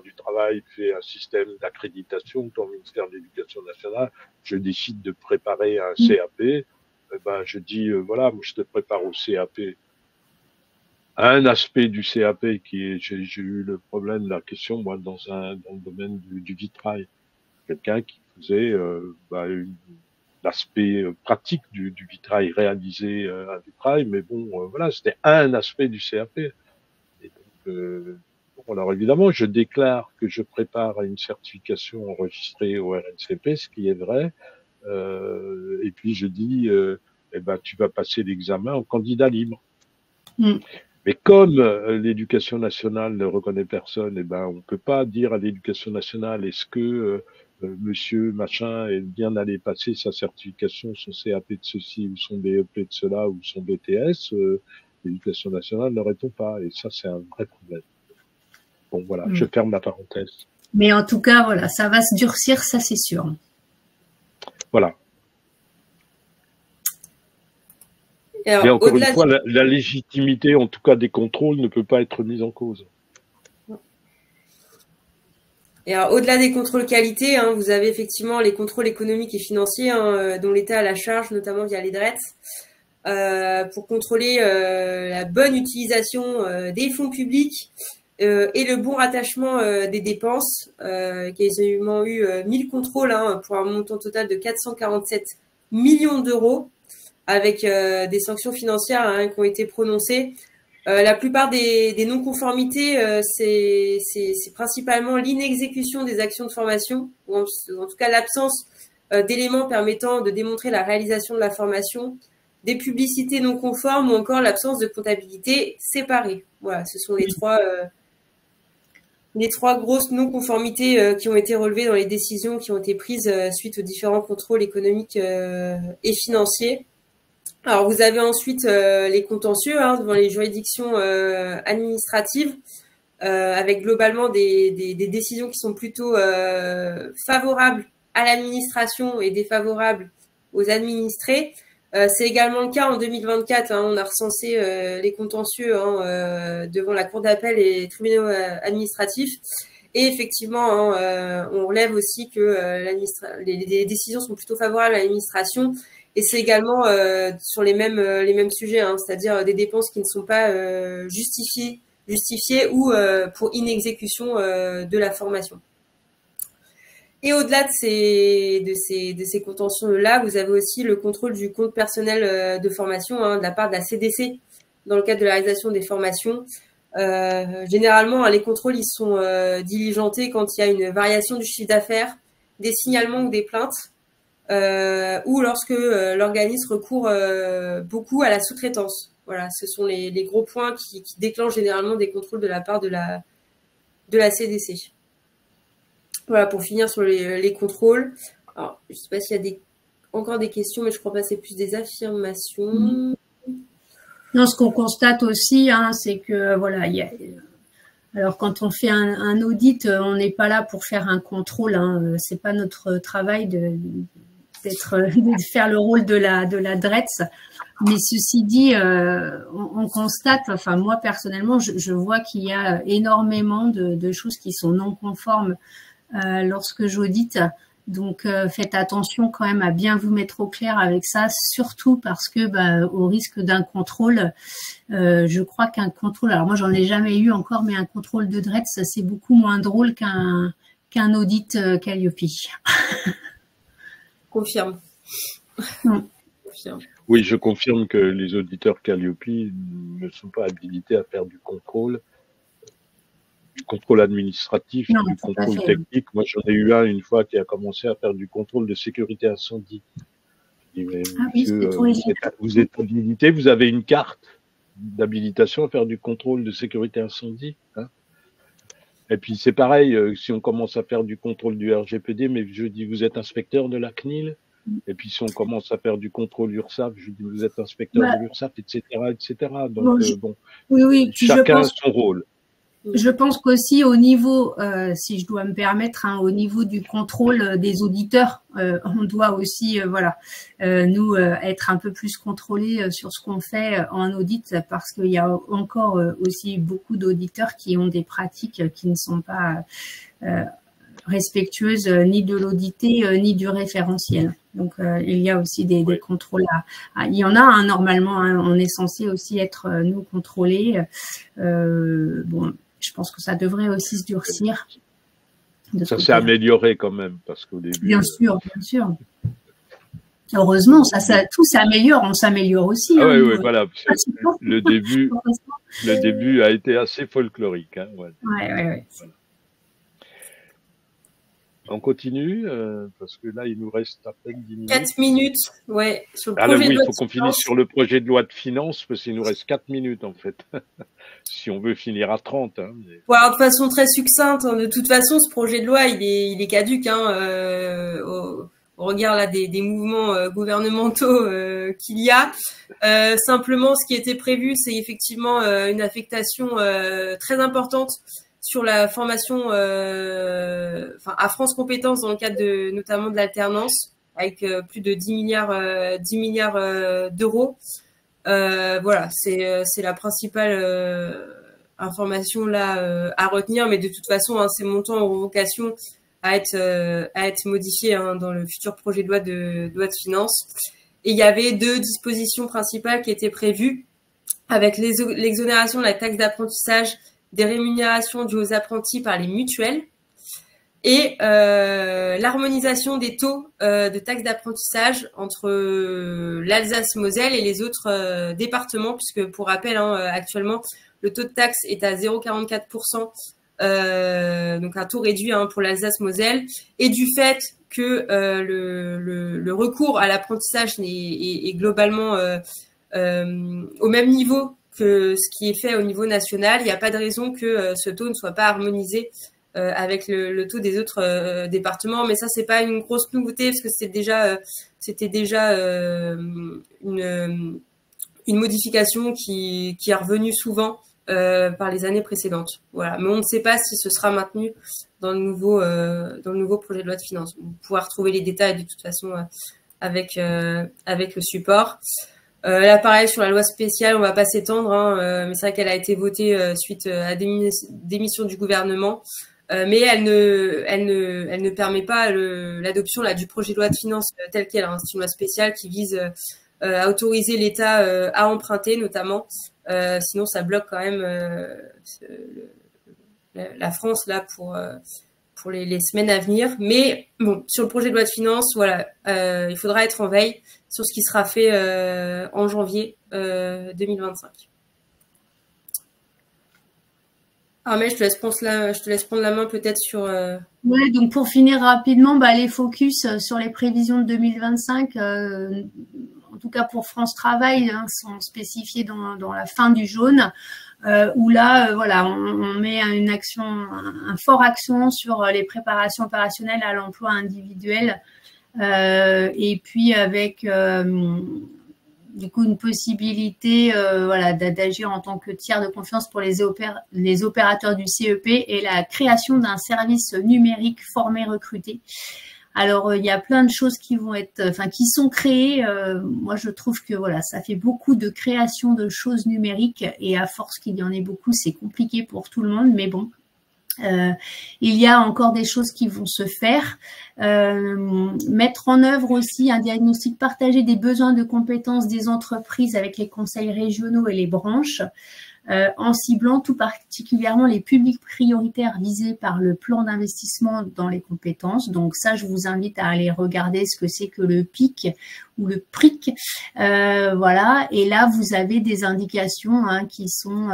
du Travail fait un système d'accréditation, autant le ministère de l'Éducation nationale, je décide de préparer un CAP, ben je dis voilà, moi je te prépare au CAP. Un aspect du CAP qui est, j'ai eu le problème de la question moi dans le domaine du vitrail, quelqu'un qui faisait l'aspect pratique du vitrail, réaliser un vitrail, mais bon voilà, c'était un aspect du CAP. Et donc alors évidemment, je déclare que je prépare une certification enregistrée au RNCP, ce qui est vrai. Et puis je dis, eh ben tu vas passer l'examen en candidat libre. Mais comme l'éducation nationale ne reconnaît personne, eh ben on peut pas dire à l'éducation nationale est-ce que monsieur machin est bien allé passer sa certification, son CAP de ceci ou son BEP de cela ou son BTS. L'éducation nationale ne répond pas, et ça c'est un vrai problème. Bon, voilà, je ferme la parenthèse. Mais en tout cas, voilà, ça va se durcir, ça c'est sûr. Voilà. Et encore une fois, la légitimité, en tout cas des contrôles, ne peut pas être mise en cause. Et alors, au-delà des contrôles qualité, hein, vous avez effectivement les contrôles économiques et financiers hein, dont l'État a la charge, notamment via les DRETS, pour contrôler la bonne utilisation des fonds publics et le bon rattachement des dépenses, qui a quasiment eu 1000 contrôles hein, pour un montant total de 447 millions d'euros, avec des sanctions financières hein, qui ont été prononcées. La plupart des non-conformités, c'est principalement l'inexécution des actions de formation, ou en tout cas l'absence d'éléments permettant de démontrer la réalisation de la formation, des publicités non conformes ou encore l'absence de comptabilité séparée. Voilà, ce sont les trois grosses non-conformités qui ont été relevées dans les décisions qui ont été prises suite aux différents contrôles économiques et financiers. Alors, vous avez ensuite les contentieux hein, devant les juridictions administratives, avec globalement des décisions qui sont plutôt favorables à l'administration et défavorables aux administrés. C'est également le cas en 2024. Hein, on a recensé les contentieux hein, devant la Cour d'appel et les tribunaux administratifs. Et effectivement, hein, on relève aussi que les décisions sont plutôt favorables à l'administration. Et c'est également sur les mêmes sujets, hein, c'est-à-dire des dépenses qui ne sont pas justifiées ou pour inexécution de la formation. Et au-delà de ces contentieux-là, vous avez aussi le contrôle du compte personnel de formation hein, de la part de la CDC dans le cadre de la réalisation des formations. Généralement, les contrôles ils sont diligentés quand il y a une variation du chiffre d'affaires, des signalements ou des plaintes, ou lorsque l'organisme recourt beaucoup à la sous-traitance. Voilà, ce sont les gros points qui déclenchent généralement des contrôles de la part de la CDC. Voilà, pour finir sur les contrôles. Alors, je ne sais pas s'il y a encore des questions, mais je crois pas que c'est plus des affirmations. Non, ce qu'on constate aussi, hein, c'est que voilà, alors quand on fait un audit, on n'est pas là pour faire un contrôle. Hein, c'est pas notre travail de faire le rôle de la DRETS. Mais ceci dit, on constate, enfin moi personnellement, je vois qu'il y a énormément de choses qui sont non conformes lorsque j'audite. Donc faites attention quand même à bien vous mettre au clair avec ça, surtout parce que au risque d'un contrôle, je crois qu'un contrôle, alors moi j'en ai jamais eu encore, mais un contrôle de DRETS, c'est beaucoup moins drôle qu'un audit Calliope. Confirme. Confirme. Oui, je confirme que les auditeurs Calliope ne sont pas habilités à faire du contrôle administratif, non, du contrôle technique. Moi, j'en ai eu un une fois qui a commencé à faire du contrôle de sécurité incendie. Je dis, mais monsieur, vous êtes habilité, vous avez une carte d'habilitation à faire du contrôle de sécurité incendie, hein. Et puis c'est pareil, si on commence à faire du contrôle du RGPD, mais je dis, vous êtes inspecteur de la CNIL. Et puis si on commence à faire du contrôle URSSAF, je dis, vous êtes inspecteur de l'URSSAF, etc., etc. Donc oui, chacun a son rôle. Je pense qu'aussi au niveau, si je dois me permettre, hein, au niveau du contrôle des auditeurs, on doit aussi, nous être un peu plus contrôlés sur ce qu'on fait en audit, parce qu'il y a encore aussi beaucoup d'auditeurs qui ont des pratiques qui ne sont pas respectueuses ni de l'audité ni du référentiel. Donc il y a aussi des contrôles il y en a, hein, normalement, hein, on est censé aussi être nous contrôlés. Je pense que ça devrait aussi se durcir. Ça s'est amélioré quand même, parce qu'au début. Bien sûr. Heureusement, tout s'améliore, on s'améliore aussi. Ah oui, voilà. Le début a été assez folklorique. Hein, ouais. Ouais. Voilà. On continue, parce que là, il nous reste à peine 10 minutes. 4 minutes, ouais. Sur le projet il faut qu'on finisse sur le projet de loi de finances, parce qu'il nous reste 4 minutes, en fait. Si on veut finir à 30. Hein, mais... Alors, de façon très succincte, hein, de toute façon, ce projet de loi, il est caduque, hein, au regard là des mouvements gouvernementaux qu'il y a. Simplement, ce qui était prévu, c'est effectivement une affectation très importante sur la formation à France Compétences dans le cadre notamment de l'alternance, avec plus de 10 milliards d'euros. Voilà, c'est la principale information là à retenir, mais de toute façon, hein, ces montants ont vocation à être modifiés, hein, dans le futur projet de loi de finances. Et il y avait 2 dispositions principales qui étaient prévues, avec l'exonération de la taxe d'apprentissage des rémunérations dues aux apprentis par les mutuelles et l'harmonisation des taux de taxe d'apprentissage entre l'Alsace-Moselle et les autres départements, puisque pour rappel, hein, actuellement, le taux de taxe est à 0,44%, donc un taux réduit, hein, pour l'Alsace-Moselle, et du fait que le recours à l'apprentissage est globalement au même niveau que ce qui est fait au niveau national, il n'y a pas de raison que ce taux ne soit pas harmonisé avec le taux des autres départements. Mais ça, c'est pas une grosse nouveauté, parce que c'était déjà une modification qui est revenue souvent par les années précédentes. Voilà. Mais on ne sait pas si ce sera maintenu dans le nouveau projet de loi de finances. Vous pourrez retrouver les détails de toute façon avec le support. Là, pareil, sur la loi spéciale, on va pas s'étendre, hein, mais c'est vrai qu'elle a été votée suite à démission du gouvernement, mais elle ne permet pas l'adoption là du projet de loi de finances tel quel, hein. C'est une loi spéciale qui vise à autoriser l'État à emprunter, notamment. Sinon, ça bloque quand même la France là pour les semaines à venir. Mais bon, sur le projet de loi de finances, voilà, il faudra être en veille sur ce qui sera fait en janvier 2025. Armelle, je te laisse prendre la main peut-être sur... Ouais, donc pour finir rapidement, les focus sur les prévisions de 2025, en tout cas pour France Travail, hein, sont spécifiés dans la fin du jaune. où là, voilà, on met une action, un fort accent sur les préparations opérationnelles à l'emploi individuel, et puis avec du coup une possibilité voilà, d'agir en tant que tiers de confiance pour les opérateurs du CEP et la création d'un service numérique formé recruté. Alors il y a plein de choses qui vont être, enfin qui sont créées. Moi je trouve que voilà, ça fait beaucoup de création de choses numériques et à force qu'il y en ait beaucoup, c'est compliqué pour tout le monde. Mais bon, il y a encore des choses qui vont se faire. Mettre en œuvre aussi un diagnostic partagé des besoins de compétences des entreprises avec les conseils régionaux et les branches, en ciblant tout particulièrement les publics prioritaires visés par le plan d'investissement dans les compétences. Donc ça, je vous invite à aller regarder ce que c'est que le PIC ou le PRIC. Voilà. Et là, vous avez des indications qui sont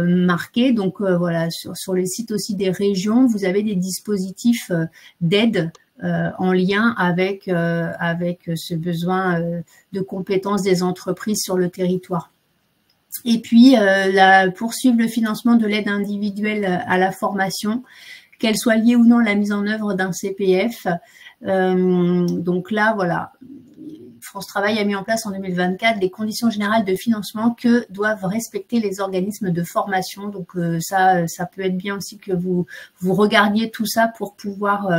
marquées. Donc voilà, sur les sites aussi des régions, vous avez des dispositifs d'aide en lien avec ce besoin de compétences des entreprises sur le territoire. Et puis, poursuivre le financement de l'aide individuelle à la formation, qu'elle soit liée ou non à la mise en œuvre d'un CPF. Donc là, voilà, France Travail a mis en place en 2024 les conditions générales de financement que doivent respecter les organismes de formation. Donc ça peut être bien aussi que vous regardiez tout ça pour pouvoir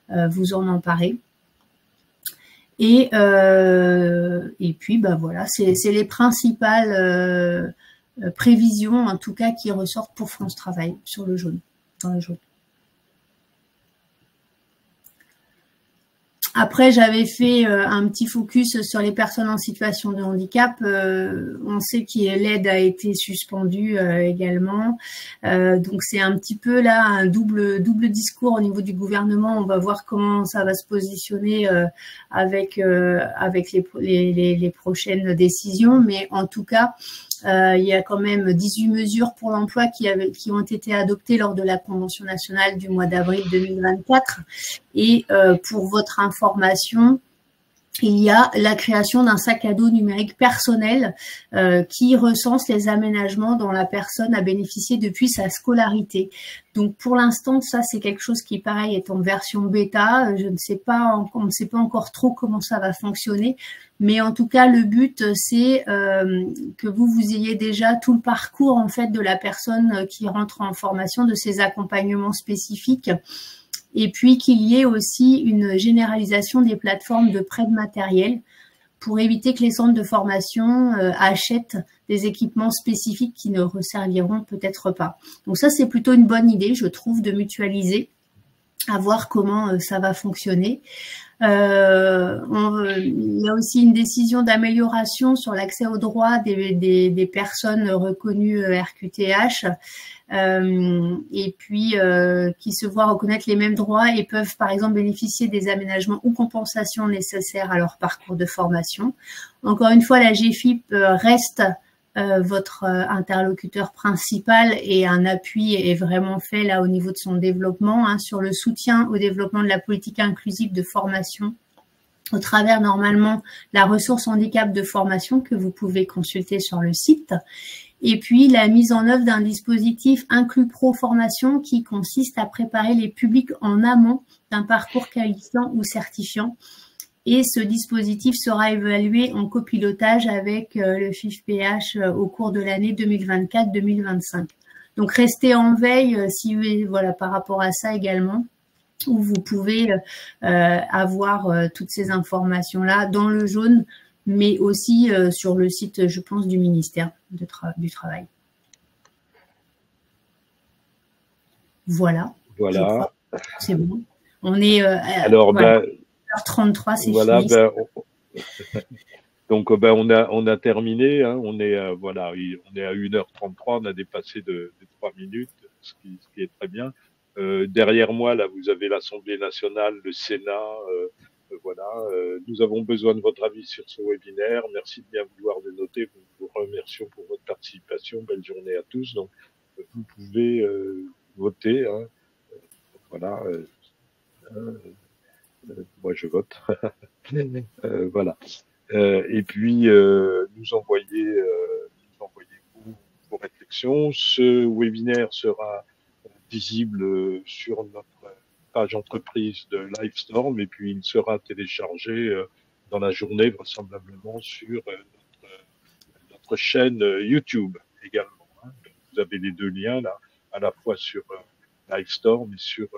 vous en emparer. Et puis, bah voilà, c'est les principales prévisions, en tout cas, qui ressortent pour France Travail sur le jaune, dans le jaune. Après, j'avais fait un petit focus sur les personnes en situation de handicap. On sait que l'aide a été suspendue également. Donc, c'est un petit peu là un double discours au niveau du gouvernement. On va voir comment ça va se positionner avec les prochaines décisions. Mais en tout cas, il y a quand même 18 mesures pour l'emploi qui ont été adoptées lors de la Convention nationale du mois d'avril 2024. Et pour votre information, il y a la création d'un sac à dos numérique personnel qui recense les aménagements dont la personne a bénéficié depuis sa scolarité. Donc pour l'instant, ça c'est quelque chose qui, pareil, est en version bêta. On ne sait pas encore trop comment ça va fonctionner. Mais en tout cas, le but, c'est que vous ayez déjà tout le parcours en fait de la personne qui rentre en formation, de ses accompagnements spécifiques. Et puis qu'il y ait aussi une généralisation des plateformes de prêt de matériel pour éviter que les centres de formation achètent des équipements spécifiques qui ne resserviront peut-être pas. Donc ça, c'est plutôt une bonne idée, je trouve, de mutualiser, à voir comment ça va fonctionner. Il y a aussi une décision d'amélioration sur l'accès aux droits des personnes reconnues RQTH et puis qui se voient reconnaître les mêmes droits et peuvent par exemple bénéficier des aménagements ou compensations nécessaires à leur parcours de formation. Encore une fois, la GFIP reste votre interlocuteur principal et un appui est vraiment fait là au niveau de son développement sur le soutien au développement de la politique inclusive de formation au travers normalement la ressource handicap de formation que vous pouvez consulter sur le site. Et puis la mise en œuvre d'un dispositif Inclus Pro Formation qui consiste à préparer les publics en amont d'un parcours qualifiant ou certifiant. Et ce dispositif sera évalué en copilotage avec le FIFPH au cours de l'année 2024-2025. Donc, restez en veille voilà, par rapport à ça également, où vous pouvez avoir toutes ces informations-là dans le jaune, mais aussi sur le site, je pense, du ministère du Travail. Voilà. Voilà. C'est bon. On est... Alors, voilà. 33, c'est voilà, fini. Donc, on a terminé. Hein, on est à 1h33. On a dépassé de 3 minutes, ce qui est très bien. Derrière moi, là, vous avez l'Assemblée nationale, le Sénat. Voilà. Nous avons besoin de votre avis sur ce webinaire. Merci de bien vouloir le noter. Nous vous remercions pour votre participation. Belle journée à tous. Donc, vous pouvez voter. Hein. Voilà. Moi, je vote. Voilà. Et puis, nous envoyer vos réflexions. Ce webinaire sera visible sur notre page entreprise de Livestorm et puis il sera téléchargé dans la journée vraisemblablement sur notre chaîne YouTube également. Hein. Vous avez les deux liens là, à la fois sur Livestorm et sur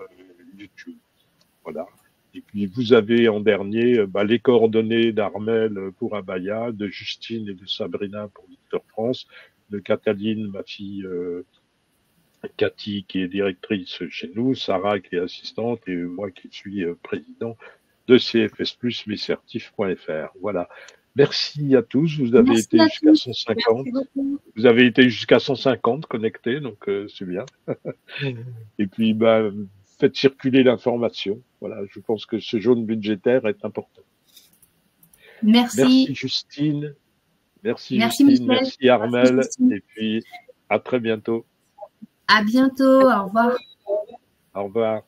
YouTube. Voilà. Et puis vous avez en dernier les coordonnées d'Armel pour Abaya, de Justine et de Sabrina pour Victor France, de Cataline, ma fille Cathy qui est directrice chez nous, Sarah qui est assistante et moi qui suis président de CFS+, mescertifs.fr. Voilà. Merci à tous. Vous avez été jusqu'à 150. Vous avez été jusqu'à 150 connectés, donc c'est bien. Et puis, faites circuler l'information. Voilà, je pense que ce jaune budgétaire est important. Merci Justine. Merci Justine. Michel. Merci Armel. Merci. Et puis, à très bientôt. À bientôt. Au revoir. Au revoir.